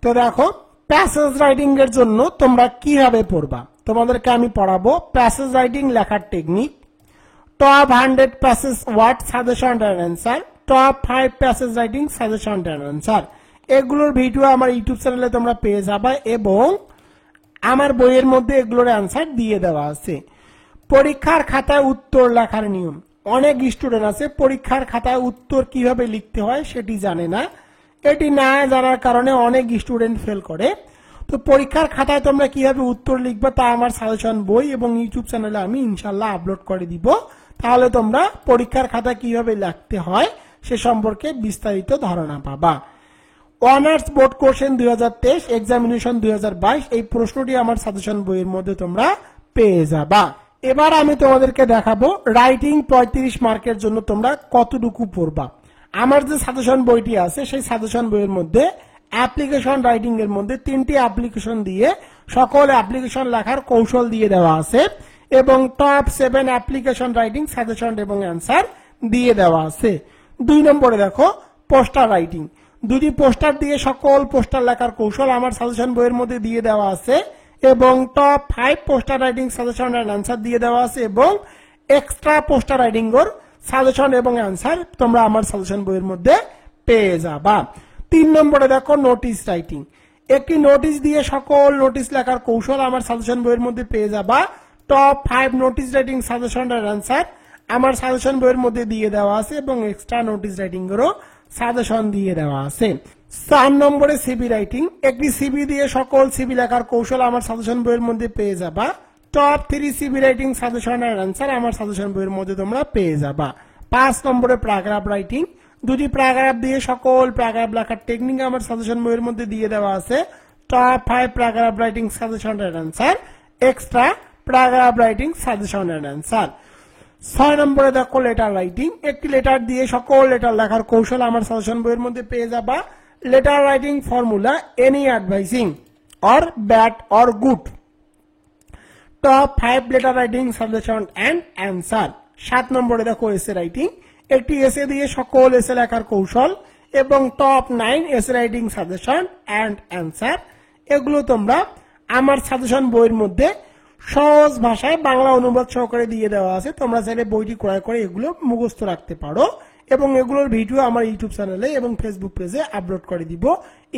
তো দেখো প্যাসেজ রাইটিং এর জন্য তোমরা কিভাবে পড়বা তোমাদেরকে আমি পড়াবো প্যাসেজ রাইটিং লেখার technique. Top 100 passage word suggestion and answer. Top 5 passage writing suggestion and answer. এগুলোর ভিডিও আমার ইউটিউব চ্যানেলে তোমরা পেয়ে যাবা এবং আমার বইয়ের মধ্যে এগুলোর অ্যান্সার দিয়ে দেওয়া আছে। পরীক্ষার খাতায় উত্তর লেখার নিয়ম। অনেক স্টুডেন্ট আছে পরীক্ষার খাতায় উত্তর কিভাবে লিখতে হয় সেটি জানে না। এটি না জানার কারণে অনেক স্টুডেন্ট ফেল করে। তো পরীক্ষার খাতায় তোমরা কিভাবে উত্তর লিখবে তা আমার সাজেশন বই এবং ইউটিউব চ্যানেলে আমি ইনশাআল্লাহ আপলোড করে দিব। তাহলে তোমরা পরীক্ষার খাতা কিভাবে লিখতে হয় সে সম্পর্কে বিস্তারিত ধারণা পাবা। অনার্স বোর্ড কোশ্চেন 2023 এক্সামিনেশন 2022 এই প্রশ্নটি আমার সাজেশন বইয়ের মধ্যে তোমরা পেয়ে যাবা। এবার আমি তোমাদেরকে দেখাবো রাইটিং 35 মার্কের জন্য তোমরা কতটুকু পড়বা। আমার যে সাজেশন বইটি আছে সেই সাজেশন বইয়ের মধ্যে অ্যাপ্লিকেশন রাইটিং এর মধ্যে 3টি অ্যাপ্লিকেশন দিয়ে সকল অ্যাপ্লিকেশন লেখার কৌশল দিয়ে দেওয়া আছে এবং টপ 7 অ্যাপ্লিকেশন রাইটিং সাজেশন এবং অ্যান্সার দিয়ে দেওয়া আছে। 2 নম্বরে দেখো পোস্টার রাইটিং। দুটি পোস্টার দিয়ে সকল পোস্টার লেখার কৌশল আমার সাজেশন বইয়ের মধ্যে দিয়ে দেওয়া আছে এবং top 5 poster writing suggestion and answer দিয়ে দেওয়া আছে এবং এক্সট্রা পোস্টার রাইটিং এর সাজেশন এবং অ্যান্সার তোমরা আমার সাজেশন বইয়ের মধ্যে পেয়ে যাবা। 3 নম্বরে দেখো নোটিশ রাইটিং। একটি নোটিশ দিয়ে সকল নোটিশ লেখার কৌশল আমার সাজেশন বইয়ের মধ্যে পেয়ে যাবা। Top 5 notice writing suggestion and answer আমার সাজেশন বইয়ের মধ্যে দিয়ে দেওয়া আছে এবং এক্সট্রা নোটিশ রাইটিং এরও সাজেশন দিয়ে দেওয়া আছে। 4 নম্বরে সিবি রাইটিং। একটি সিবি দিয়ে সকল সিবি লেখার কৌশল আমার সাজেশন বইয়ের মধ্যে পেয়ে যাবা। Top 3 CV writing suggestion and answer আমার সাজেশন বইয়ের মধ্যে তোমরা পেয়ে যাবা। 5 নম্বরে প্যারাগ্রাফ রাইটিং। দুটি প্যারাগ্রাফ দিয়ে সকল প্যারাগ্রাফ লেখার টেকনিক আমার সাজেশন বইয়ের মধ্যে দিয়ে দেওয়া আছে। Top 5 paragraph writing suggestion and answer, extra paragraph writing suggestion and answer. 6 নম্বরে দেখো লেটার রাইটিং। একটি লেটার দিয়ে সকল লেটার লেখার কৌশল আমার সাজেশন বইয়ের মধ্যে পেয়ে যাবা। Letter writing formula, any advising or bad or good. Top 5 letter writing suggestion and answer. 7 নম্বরে দেখো এসে রাইটিং। একটি এসে দিয়ে সকল এসে লেখার কৌশল এবং top 9 essay writing suggestion and answer. এগুলো তোমরা আমার সাজেশন বইয়ের মধ্যে সহজ ভাষায় বাংলা অনুবাদ সহকারে দিয়ে দেওয়া আছে। তোমরা চাইলে বইটি ক্রয় করে এগুলো মুখস্থ রাখতে পারো এবং এগুলোর ভিডিও আমার ইউটিউব চ্যানেলে এবং ফেসবুক পেজে আপলোড করে দিব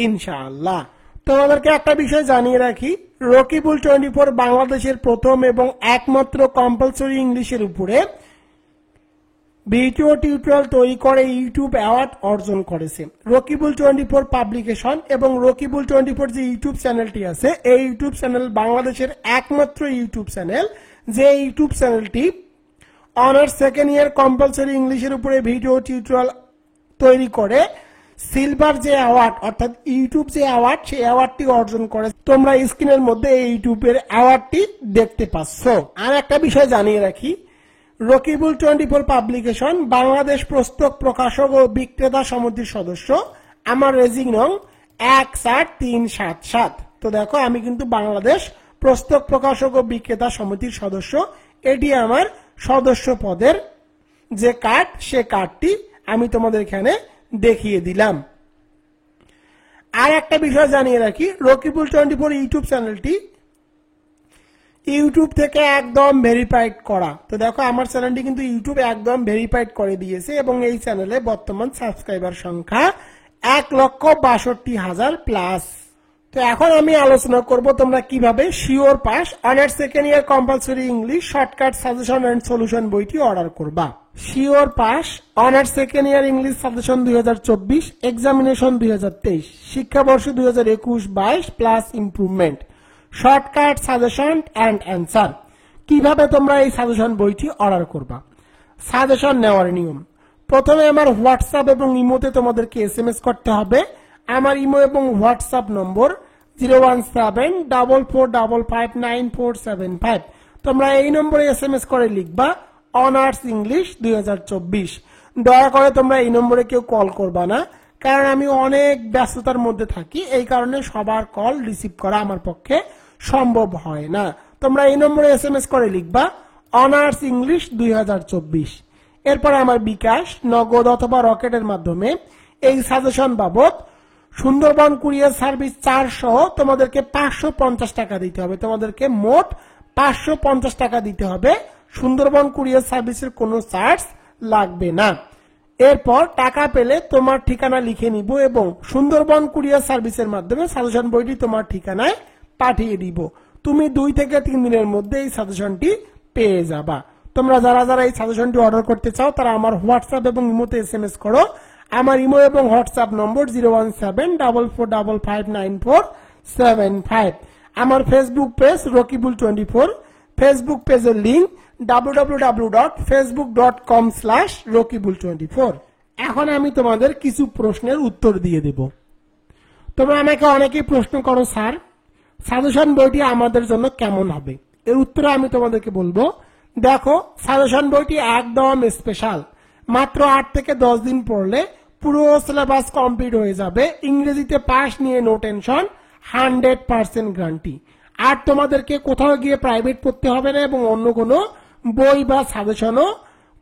ইনশাআল্লাহ। তোমাদেরকে একটা বিষয় জানিয়ে রাখি, রকিবুল 24 বাংলাদেশের প্রথম এবং একমাত্র কম্পালসরি ইংলিশের উপরে ভিডিও টিউটোরিয়াল তৈরি করে ইউটিউব অ্যাওয়ার্ড অর্জন করেছে। রকিবুল 24 পাবলিকেশন এবং রকিবুল 24 যে ইউটিউব চ্যানেলটি আছে, এই ইউটিউব চ্যানেল বাংলাদেশের একমাত্র ইউটিউব চ্যানেল যে ইউটিউব চ্যানেলটি অনার্স সেকেন্ড ইয়ার কম্পালসরি ইংলিশের উপরে ভিডিও টিউটোরিয়াল তৈরি করে সিলভার যে অ্যাওয়ার্ড অর্থাৎ ইউটিউব যে অ্যাওয়ার্ড, সেই অ্যাওয়ার্ডটি অর্জন করে। তোমরা স্ক্রিনের মধ্যে এই ইউটিউবের অ্যাওয়ার্ডটি দেখতে পাচ্ছ। আর একটা বিষয় জানিয়ে রাখি, রকিবুল 24 পাবলিকেশন বাংলাদেশ পুস্তক প্রকাশক ও বিক্রেতা সমিতির সদস্য। আমার রেজিং নং 14377। তো দেখো, আমি কিন্তু বাংলাদেশ পুস্তক প্রকাশক ও বিক্রেতা সমিতির সদস্য। এটি আমার সদস্য পদের যে কার্ড, সে কার্ডটি আমি তোমাদের এখানে দেখিয়ে দিলাম। আর একটা বিষয় জানিয়ে রাখি, রকিবুল 24 ইউটিউব চ্যানেলটি ইউটিউব থেকে একদম ভেরিফাইড করা। তো দেখো, আমার চ্যানেলটি কিন্তু ইউটিউব একদম ভেরিফাইড করে দিয়েছে এবং এই চ্যানেলে বর্তমান সাবস্ক্রাইবার সংখ্যা 1,62,000 প্লাস। তো এখন আমি আলোচনা করব তোমরা কিভাবে sure pass honours second year compulsory English shortcut suggestion and solution বইটি অর্ডার করবা। Sure pass honours second year English suggestion 2024, examination 2023, শিক্ষাবর্ষ 2021-22 plus improvement, shortcut suggestion and answer. কিভাবে তোমরা এই সাজেশন বইটি অর্ডার করবা? সাজেশন নেওয়ার নিয়ম, প্রথমে আমার হোয়াটসঅ্যাপ এবং ইমোতে তোমাদেরকে এসএমএস করতে হবে। আমার ইমো এবং হোয়াটসঅ্যাপ নম্বর 01744559475। তোমরা এই নম্বরে এসএমএস করে লিখবা অনার্স ইংলিশ 2024। দয়া করে তোমরা এই নম্বরে কেউ কল করবা না, কারণ আমি অনেক ব্যস্ততার মধ্যে থাকি, এই কারণে সবার কল রিসিভ করা আমার পক্ষে সম্ভব হয় না। তোমরা এই নম্বরে এসএমএস করে লিখবা অনার্স ইংলিশ 2024। এরপর আমার বিকাশ, নগদ অথবা রকেটের মাধ্যমে এই সাজেশন বাবদ সুন্দরবন কুরিয়ার সার্ভিস চার্জ সহ তোমাদেরকে 550 টাকা দিতে হবে। তোমাদেরকে মোট 550 টাকা দিতে হবে। সুন্দরবন কুরিয়ার সার্ভিসের কোনো চার্জ লাগবে না। এরপর টাকা পেলে তোমার ঠিকানা লিখে নিব এবং সুন্দরবন কুরিয়ার সার্ভিসের মাধ্যমে সাজেশন বইটি তোমার ঠিকানায় পাঠিয়ে দিব। তুমি 2 থেকে 3 দিনের মধ্যে এই সাজেশনটি পেয়ে যাবা। তোমরা যারা যারা এই সাজেশনটি অর্ডার করতে চাও তারা আমার হোয়াটসঅ্যাপ এবং ইমোতে এসএমএস করো। আমার ইমো এবং হোয়াটসঅ্যাপ নম্বর 01744559475। আমার ফেসবুক পেজ রকিবুল 24। ফেসবুক পেজের লিংক www.facebook.com/rokibul24। এখন আমি তোমাদের কিছু প্রশ্নের উত্তর দিয়ে দেব। তোমরা আমাকে অনেকেই প্রশ্ন করো, স্যার সাজেশন বইটি আমাদের জন্য কেমন হবে? এর উত্তরে আমি তোমাদেরকে বলবো, দেখো সাজেশন বইটি একদম স্পেশাল। মাত্র 8 থেকে 10 দিন পড়লে পুরো সিলেবাস কমপ্লিট হয়ে যাবে। ইংরেজিতে পাস নিয়ে নো টেনশন, 100% গ্যারান্টি। আর তোমাদেরকে কোথাও গিয়ে প্রাইভেট পড়তে হবে না এবং অন্য কোনো বই বা সাজেশনও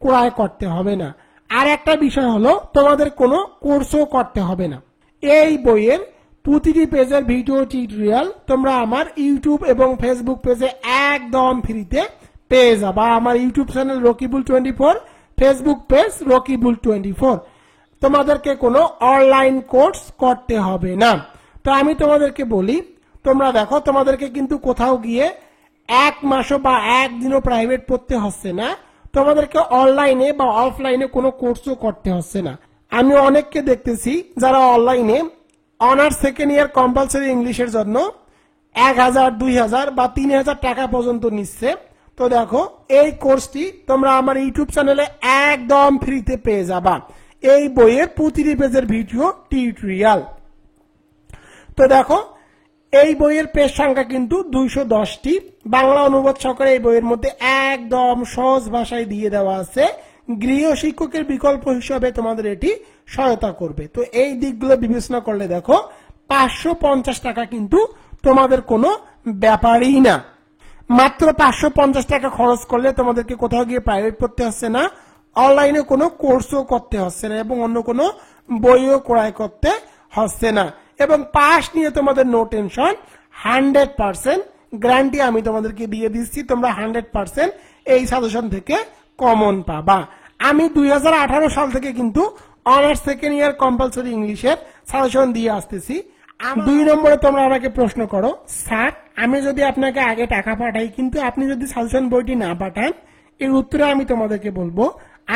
ক্রয় করতে হবে না। আর একটা বিষয় হলো, তোমাদের কোনো কোর্সও করতে হবে না। এই বইয়ের প্রতিটি পেজের ভিডিও টিউটোরিয়াল তোমরা আমার ইউটিউব এবং ফেসবুক পেজে একদম ফ্রিতে পেয়ে যাবা। আমার YouTube channel Rakibul 24, Facebook page Rakibul 24। তোমাদেরকে কোনো অনলাইন কোর্স করতে হবে না। তো আমি তোমাদেরকে বলি, তোমরা দেখো তোমাদেরকে কিন্তু কোথাও গিয়ে এক মাসও বা একদিনও প্রাইভেট পড়তে হচ্ছে না, তোমাদেরকে অনলাইনে বা অফলাইনে কোনো কোর্সও করতে হচ্ছে না। আমি অনেককে দেখতেছি যারা অনলাইনে অনার্স সেকেন্ড ইয়ার কম্পালসরি ইংলিশের জন্য 1000, 2000 বা 3000 টাকা পর্যন্ত নিচ্ছে। তো দেখো এই কোর্সটি তোমরা আমার ইউটিউব চ্যানেলে একদম ফ্রিতে পেয়ে যাবা, এই বইয়ের প্রতিটি পেজের ভিডিও টিউটোরিয়াল। তো দেখো এই বইয়ের পেজ সংখ্যা কিন্তু 210টি। বাংলা অনুবাদ সহকারে এই বইয়ের মধ্যে একদম সহজ ভাষায় দিয়ে দেওয়া আছে। গৃহ শিক্ষকের বিকল্প হিসাবে তোমাদের এটি সহায়তা করবে। তো এই দিকগুলো বিবেচনা করলে দেখো 550 টাকা কিন্তু তোমাদের কোনো ব্যাপারই না। মাত্র 550 টাকা খরচ করলে তোমাদেরকে কোথাও গিয়ে প্রাইভেট পড়তে হচ্ছে না, অনলাইনে কোনো কোর্সও করতে হচ্ছে না এবং অন্য কোনো বইও ক্রয় করতে হচ্ছে না। এবং পাস নিয়ে তোমাদের নো টেনশন, 100% গ্যারান্টি আমি তোমাদেরকে দিয়ে দিচ্ছি। তোমরা 100% এই সাজেশন থেকে কমন পাবা। আমি 2018 সাল থেকে কিন্তু অনার্স সেকেন্ড ইয়ার কম্পালসরি ইংলিশের সাজেশন দিয়ে আসতেছি। 2 নম্বরে তোমরা আমাকে প্রশ্ন করো, স্যার আমি যদি আপনাকে আগে টাকা পাঠাই কিন্তু আপনি যদি সাজেশন বইটি না পাঠান? এর উত্তরে আমি তোমাদেরকে বলবো,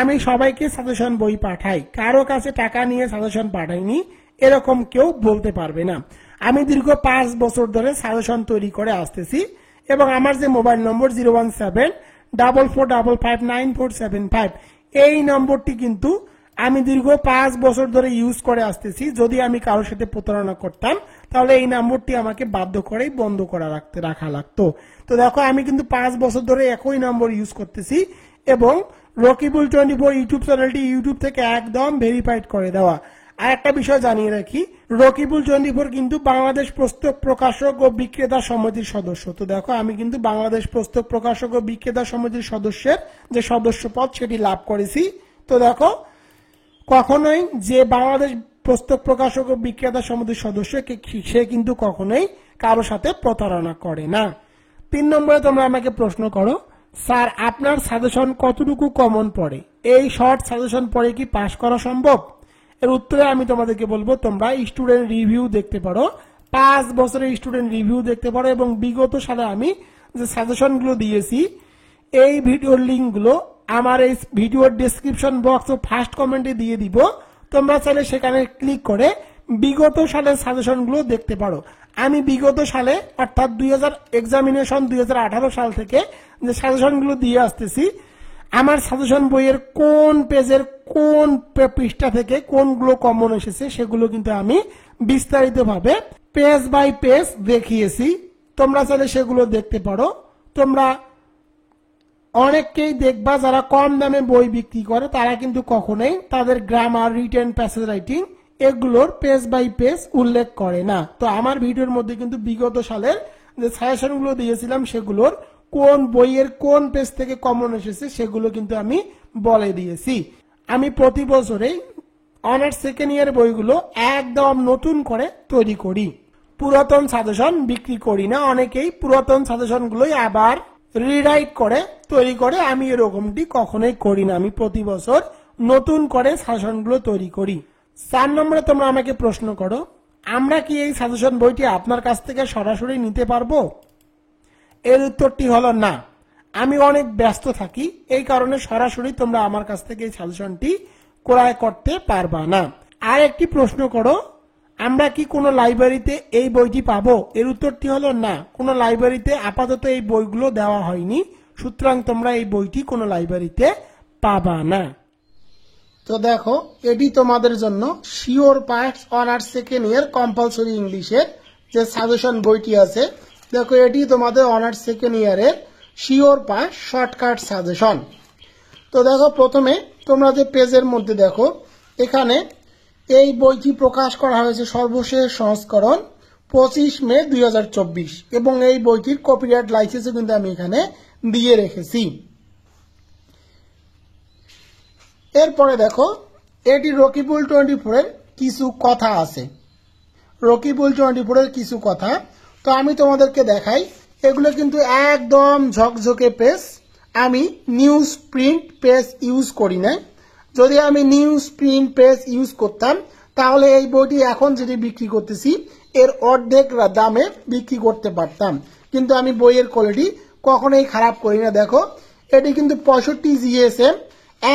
আমি সবাইকে সাজেশন বই পাঠাই, কারো কাছে টাকা নিয়ে সাজেশন পাঠাইনি এরকম কেউ বলতে পারবে না। আমি দীর্ঘ 5 বছর ধরে সাজেশন তৈরি করে আসতেছি এবং আমার যে মোবাইল নম্বর 01744559475 এই নম্বরটি কিন্তু আমি দীর্ঘ 5 বছর ধরে ইউজ করে আসতেছি। যদি আমি কারোর সাথে প্রতারণা করতাম তাহলে এই নম্বরটি আমাকে বাধ্য করেই বন্ধ করা রাখা লাগতো। তো দেখো আমি কিন্তু 5 বছর ধরে একই নম্বর ইউজ করতেছি এবং রকিবুল 24 ইউটিউব চ্যানেলটি ইউটিউব থেকে একদম ভেরিফাইড করে দেওয়া। আর একটা বিষয় জানিয়ে রাখি, রকিবুল 24 কিন্তু বাংলাদেশ পুস্তক প্রকাশক ও বিক্রেতা সমিতির সদস্য। তো দেখো আমি কিন্তু বাংলাদেশ পুস্তক প্রকাশক ও বিক্রেতা সমিতির সদস্যের যে সদস্য পদ সেটি লাভ করেছি। তো দেখো কখনোই যে বাংলাদেশ পুস্তক প্রকাশক ও বিক্রেতা সমিতির সদস্য সে কিন্তু কখনোই কারো সাথে প্রতারণা করে না। 3 নম্বরে তোমরা আমাকে প্রশ্ন করো, স্যার আপনার সাজেশন কতটুকু কমন পড়ে? এই শর্ট সাজেশন পড়ে কি পাস করা সম্ভব? এর উত্তরে আমি তোমাদেরকে বলবো, তোমরা স্টুডেন্ট রিভিউ দেখতে পারো, 5 বছরের স্টুডেন্ট রিভিউ দেখতে পারো এবং বিগত সালে আমি যে সাজেশনগুলো দিয়েছি এই ভিডিওর লিঙ্কগুলো আমার এই ভিডিওর ডেসক্রিপশন বক্স ও ফার্স্ট কমেন্টে দিয়ে দিব। তোমরা চাইলে সেখানে ক্লিক করে বিগত সালের সাজেশনগুলো দেখতে পারো। আমি বিগত সালে অর্থাৎ 2018 সাল থেকে যে সাজেশনগুলো দিয়ে আসতেছি, আমার সাজেশন বইয়ের কোন পেজের কোন পৃষ্ঠা থেকে কোনগুলো কমন এসেছে সেগুলো কিন্তু আমি বিস্তারিতভাবে পেজ বাই পেজ দেখিয়েছি। তোমরা চাইলে সেগুলো দেখতে পারো। তোমরা অনেককেই দেখবা যারা কম দামে বই বিক্রি করে তারা কিন্তু কখনোই তাদের গ্রামার, রিটেন, প্যাসেজ রাইটিং এগুলোর পেজ বাই পেজ উল্লেখ করে না। তো আমার ভিডিওর মধ্যে কিন্তু বিগত সালের যে সাজেশনগুলো দিয়েছিলাম সেগুলোর কোন বইয়ের কোন পেজ থেকে কমন এসেছে সেগুলো কিন্তু আমি বলে দিয়েছি। আমি প্রতি বছরেই অনার্স সেকেন্ড ইয়ার বইগুলো একদম নতুন করে তৈরি করি, পুরাতন সাজেশন বিক্রি করি না। অনেকেই পুরাতন সাজেশনগুলোই আবার রিরাইট করে তৈরি করে, আমি এরকমটি কখনোই করি না। আমি প্রতি বছর নতুন করে সাজেশনগুলো তৈরি করি। 4 নম্বরে তোমরা আমাকে প্রশ্ন করো, আমরা কি এই সাজেশন বইটি আপনার কাছ থেকে সরাসরি নিতে পারবো? এর উত্তরটি হলো না, আমি অনেক ব্যস্ত থাকি, এই কারণে সরাসরি তোমরা আমার কাছ থেকে এই সাজেশনটি ক্রয় করতে পারবা না। আর একটি প্রশ্ন করো, আমরা কি কোনো লাইব্রেরিতে এই বইটি পাবো? এর উত্তরটি হলো না, কোনো লাইব্রেরিতে আপাতত এই বইগুলো দেওয়া হয়নি, সুতরাং তোমরা এই বইটি কোনো লাইব্রেরিতে পাবা না। তো দেখো এটি তোমাদের জন্য sure pass honours second year compulsory ইংলিশের যে সাজেশন বইটি আছে। দেখো এটি তোমাদের অনার্স সেকেন্ড ইয়ারের শিওর পাস শর্টকাট সাজেশন। তো দেখো প্রথমে তোমরা যে পেজের মধ্যে দেখো এখানে এই বইটি প্রকাশ করা হয়েছে সর্বশেষ সংস্করণ 25 মে 2024 এবং এই বইটির কপিরাইট লাইসেন্স কিন্তু আমি এখানে দিয়ে রেখেছি। এরপরে দেখো এটি রকিবুল 24 এর কিছু কথা আছে। রকিবুল 24 এর কিছু কথা। তো আমি তোমাদেরকে দেখাই, এগুলো কিন্তু একদম ঝকঝকে পেজ। আমি নিউজ প্রিন্ট পেজ ইউজ করি না। যদি আমি নিউজ প্রিন্ট পেজ ইউজ করতাম তাহলে এই বইটি এখন যেটি বিক্রি করতেছি এর অর্ধেক দামে বিক্রি করতে পারতাম, কিন্তু আমি বইয়ের কোয়ালিটি কখনোই খারাপ করি না। দেখো এটি কিন্তু 65 GSM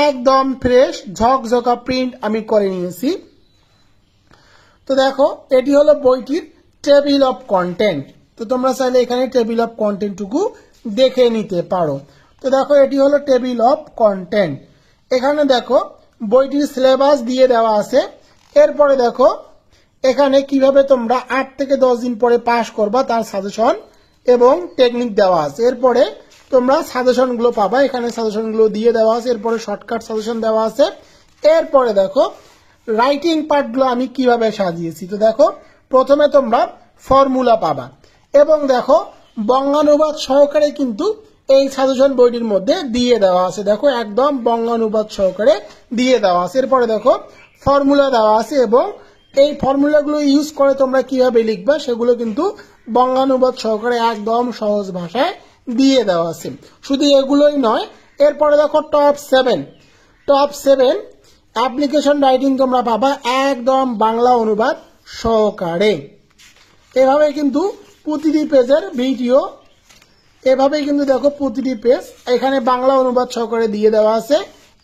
একদম ফ্রেশ ঝকঝকা প্রিন্ট আমি করে নিয়েছি। তো দেখো এটি হলো বইটির টেবিল অফ কন্টেন্ট। তো তোমরা চাইলে এখানে টেবিল অফ কন্টেন্টটুকু দেখে নিতে পারো। তো দেখো এটি হলো টেবিল অফ কন্টেন্ট। এখানে দেখো বইটির সিলেবাস দিয়ে দেওয়া আছে। এরপরে দেখো এখানে কিভাবে তোমরা 8 থেকে 10 দিন পরে পাস করবা তার সাজেশন এবং টেকনিক দেওয়া আছে। এরপরে তোমরা সাজেশনগুলো পাবা, এখানে সাজেশনগুলো দিয়ে দেওয়া আছে। এরপরে শর্টকাট সাজেশন দেওয়া আছে। এরপরে দেখো রাইটিং পার্টগুলো আমি কিভাবে সাজিয়েছি। তো দেখো প্রথমে তোমরা ফর্মুলা পাবা এবং দেখো বঙ্গানুবাদ সহকারে কিন্তু এই সাজেশন বইটির মধ্যে দিয়ে দেওয়া আছে। দেখো একদম বঙ্গানুবাদ সহকারে দিয়ে দেওয়া আছে। এরপরে দেখো ফর্মুলা দেওয়া আছে এবং এই ফর্মুলাগুলো ইউজ করে তোমরা কিভাবে লিখবা সেগুলো কিন্তু বঙ্গানুবাদ সহকারে একদম সহজ ভাষায় দিয়ে দেওয়া আছে। শুধু এগুলোই নয়, এরপরে দেখো টপ 7 অ্যাপ্লিকেশন রাইটিং তোমরা পাবা একদম বাংলা অনুবাদ সহকারে। এভাবে কিন্তু প্রতিটি পেজের ভিডিও, এভাবে কিন্তু দেখো প্রতিটি পেজ এখানে বাংলা অনুবাদ সহকারে দিয়ে দেওয়া আছে।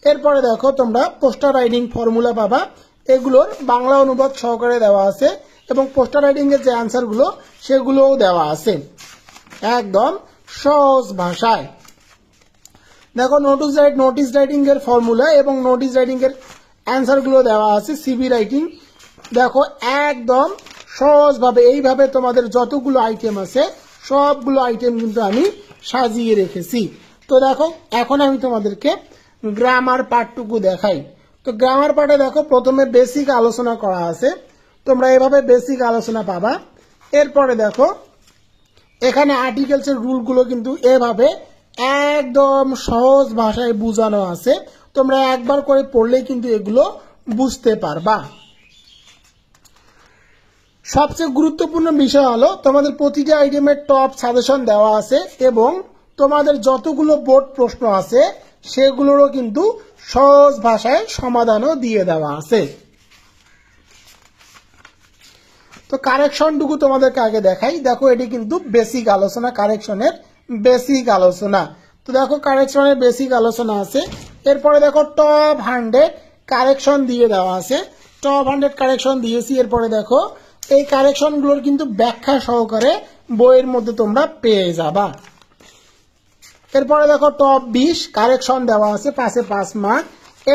এরপরে দেখো তোমরা পোস্টার রাইটিং ফর্মুলা পাবা, এগুলোর বাংলা অনুবাদ সহকারে দেওয়া আছে এবং পোস্টার রাইটিং এর যে আনসারগুলো সেগুলোও দেওয়া আছে একদম সহজ ভাষায়। দেখো নোটিস রাইটিং এর ফর্মুলা এবং নোটিস রাইটিং এর অ্যান্সার গুলো দেওয়া আছে। সিভি রাইটিং দেখো একদম সহজভাবে এইভাবে তোমাদের যতগুলো আইটেম আছে সবগুলো আইটেম কিন্তু আমি সাজিয়ে রেখেছি। তো দেখো এখন আমি তোমাদেরকে গ্রামার পার্টটুকু দেখাই। তো গ্রামার পার্টে দেখো প্রথমে বেসিক আলোচনা করা আছে, তোমরা এভাবে বেসিক আলোচনা পাবা। এরপরে দেখো এখানে আর্টিকেলস এর রুলগুলো কিন্তু এভাবে একদম সহজ ভাষায় বোঝানো আছে, তোমরা একবার করে পড়লেই কিন্তু এগুলো বুঝতে পারবা। সবচেয়ে গুরুত্বপূর্ণ বিষয় হলো তোমাদের প্রতিটি আইটেমের টপ সাজেশন দেওয়া আছে এবং তোমাদের যতগুলো বোর্ড প্রশ্ন আছে সেগুলোরও কিন্তু সহজ ভাষায় সমাধানও দিয়ে দেওয়া আছে। তো কারেকশনটুকু তোমাদেরকে আগে দেখাই। দেখো এটি কিন্তু বেসিক আলোচনা, কারেকশনের বেসিক আলোচনা। তো দেখো কারেকশনের বেসিক আলোচনা আছে। এরপরে দেখো টপ 100 কারেকশন দিয়ে দেওয়া আছে, টপ 100 কারেকশন দিয়েছি। এরপরে দেখো এই কারেকশনগুলোর কিন্তু ব্যাখ্যা সহকারে বইয়ের মধ্যে তোমরা পেয়ে যাবা। এরপরে দেখো টপ 20 কারেকশন দেওয়া আছে, 5-এ 5 মার্ক।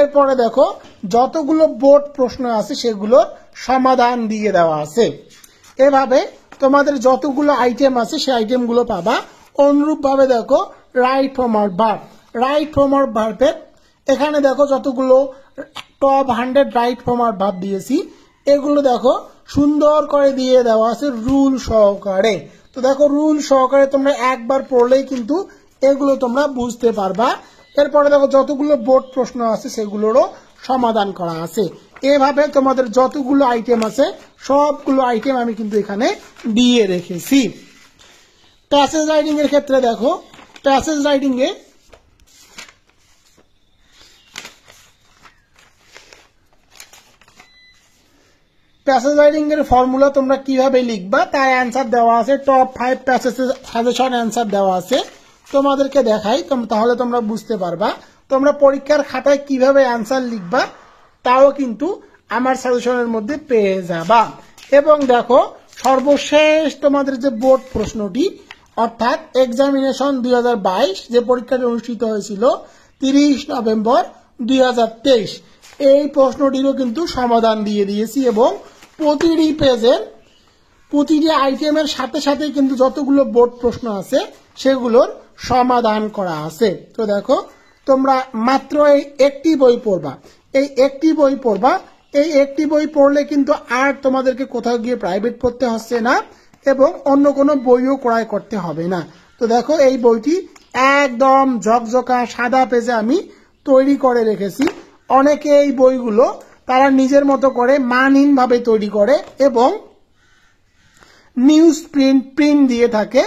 এরপরে দেখো যতগুলো বোর্ড প্রশ্ন আছে সেগুলোর সমাধান দিয়ে দেওয়া আছে। এভাবে তোমাদের যতগুলো আইটেম আছে সেই আইটেমগুলো পাবা। অনুরূপভাবে দেখো right from our verb, right from our ভার্বের এখানে দেখো যতগুলো top 100 right from our verb দিয়েছি এগুলো দেখো সুন্দর করে দিয়ে দেওয়া আছে রুল সহকারে। তো দেখো রুল সহকারে তোমরা একবার পড়লেই কিন্তু এগুলো তোমরা বুঝতে পারবা। এরপরে দেখো যতগুলো বোর্ড প্রশ্ন আছে সেগুলোরও সমাধান করা আছে। এভাবে তোমাদের যতগুলো আইটেম আছে সবগুলো আইটেম আমি কিন্তু এখানে দিয়ে রেখেছি। প্যাসেজ রাইটিং এর ক্ষেত্রে দেখো passage writing a passage writing এর ফর্মুলা তোমরা কিভাবে লিখবা তার অ্যান্সার দেওয়া আছে। টপ 5 প্যাসেজ সাজেশন অ্যান্সার দেওয়া আছে, তোমাদেরকে দেখাই তাহলে তোমরা বুঝতে পারবা। তোমরা পরীক্ষার খাতায় কিভাবে অ্যান্সার লিখবা তাও কিন্তু আমার সাজেশনের মধ্যে পেয়ে যাবা। এবং দেখো সর্বশেষ তোমাদের যে বোর্ড প্রশ্নটি অর্থাৎ এক্সামিনেশন 2022 যে পরীক্ষাটি অনুষ্ঠিত হয়েছিল 30 নভেম্বর 2023 এই প্রশ্নটিরও কিন্তু সমাধান দিয়ে দিয়েছি এবং প্রতিটি পেজের প্রতিটি আইটেমের সাথে সাথে কিন্তু যতগুলো বোর্ড প্রশ্ন আছে সেগুলোর সমাধান করা আছে। তো দেখো তোমরা মাত্র এই একটি বই পড়বা, এই একটি বই পড়বা, এই একটি বই পড়লে কিন্তু আর তোমাদেরকে কোথাও গিয়ে প্রাইভেট পড়তে হচ্ছে না এবং অন্য কোনো বইও ক্রয় করতে হবে না। তো দেখো এই বইটি একদম ঝকঝকা সাদা পেজে আমি তৈরি করে রেখেছি। অনেকে এই বইগুলো তারা নিজের মতো করে মানহীনভাবে তৈরি করে এবং নিউজ প্রিন্ট দিয়ে থাকে,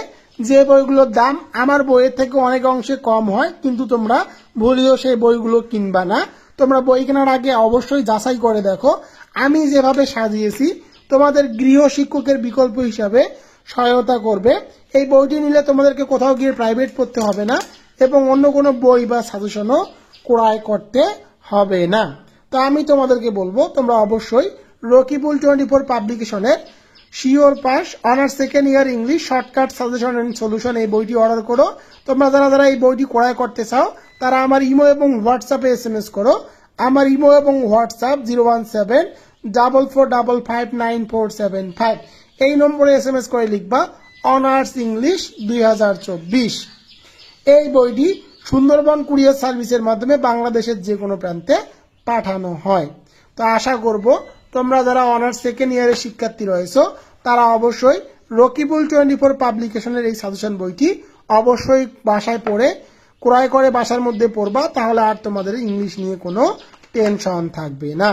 যে বইগুলোর দাম আমার বইয়ের থেকে অনেক অংশে কম হয়, কিন্তু তোমরা ভুলেও সেই বইগুলো কিনবা না। তোমরা বই কেনার আগে অবশ্যই যাচাই করে দেখো আমি যেভাবে সাজিয়েছি তোমাদের গৃহ শিক্ষকের বিকল্প হিসাবে সহায়তা করবে। এই বইটি নিলে তোমাদেরকে কোথাও গিয়ে প্রাইভেট পড়তে হবে না এবং অন্য কোনো বই বা সাজেশনও ক্রয় করতে হবে না। তো আমি তোমাদেরকে বলবো তোমরা অবশ্যই রকিবুল 24 পাবলিকেশনের sure pass honours second year English shortcut suggestion and solution এই বইটি অর্ডার করো। তোমরা যারা এই বইটি ক্রয় করতে চাও তারা আমার ইমো এবং হোয়াটসঅ্যাপে SMS করো। আমার ইমো এবং হোয়াটসঅ্যাপ 01744559475 এই নম্বরে SMS করে লিখবা অনার্স ইংলিশ 2024। এই বইটি সুন্দরবন কুরিয়ার সার্ভিসের মাধ্যমে বাংলাদেশের যে কোনো প্রান্তে পাঠানো হয়। তো আশা করব তোমরা যারা অনার্স সেকেন্ড ইয়ারের শিক্ষার্থী রয়েছো তারা অবশ্যই রকিবুল 24 পাবলিকেশনের এই সাজেশন বইটি অবশ্যই বাসায় পড়ে ক্রয় করে বাসার মধ্যে পড়বা, তাহলে আর তোমাদের ইংলিশ নিয়ে কোনো টেনশন থাকবে না।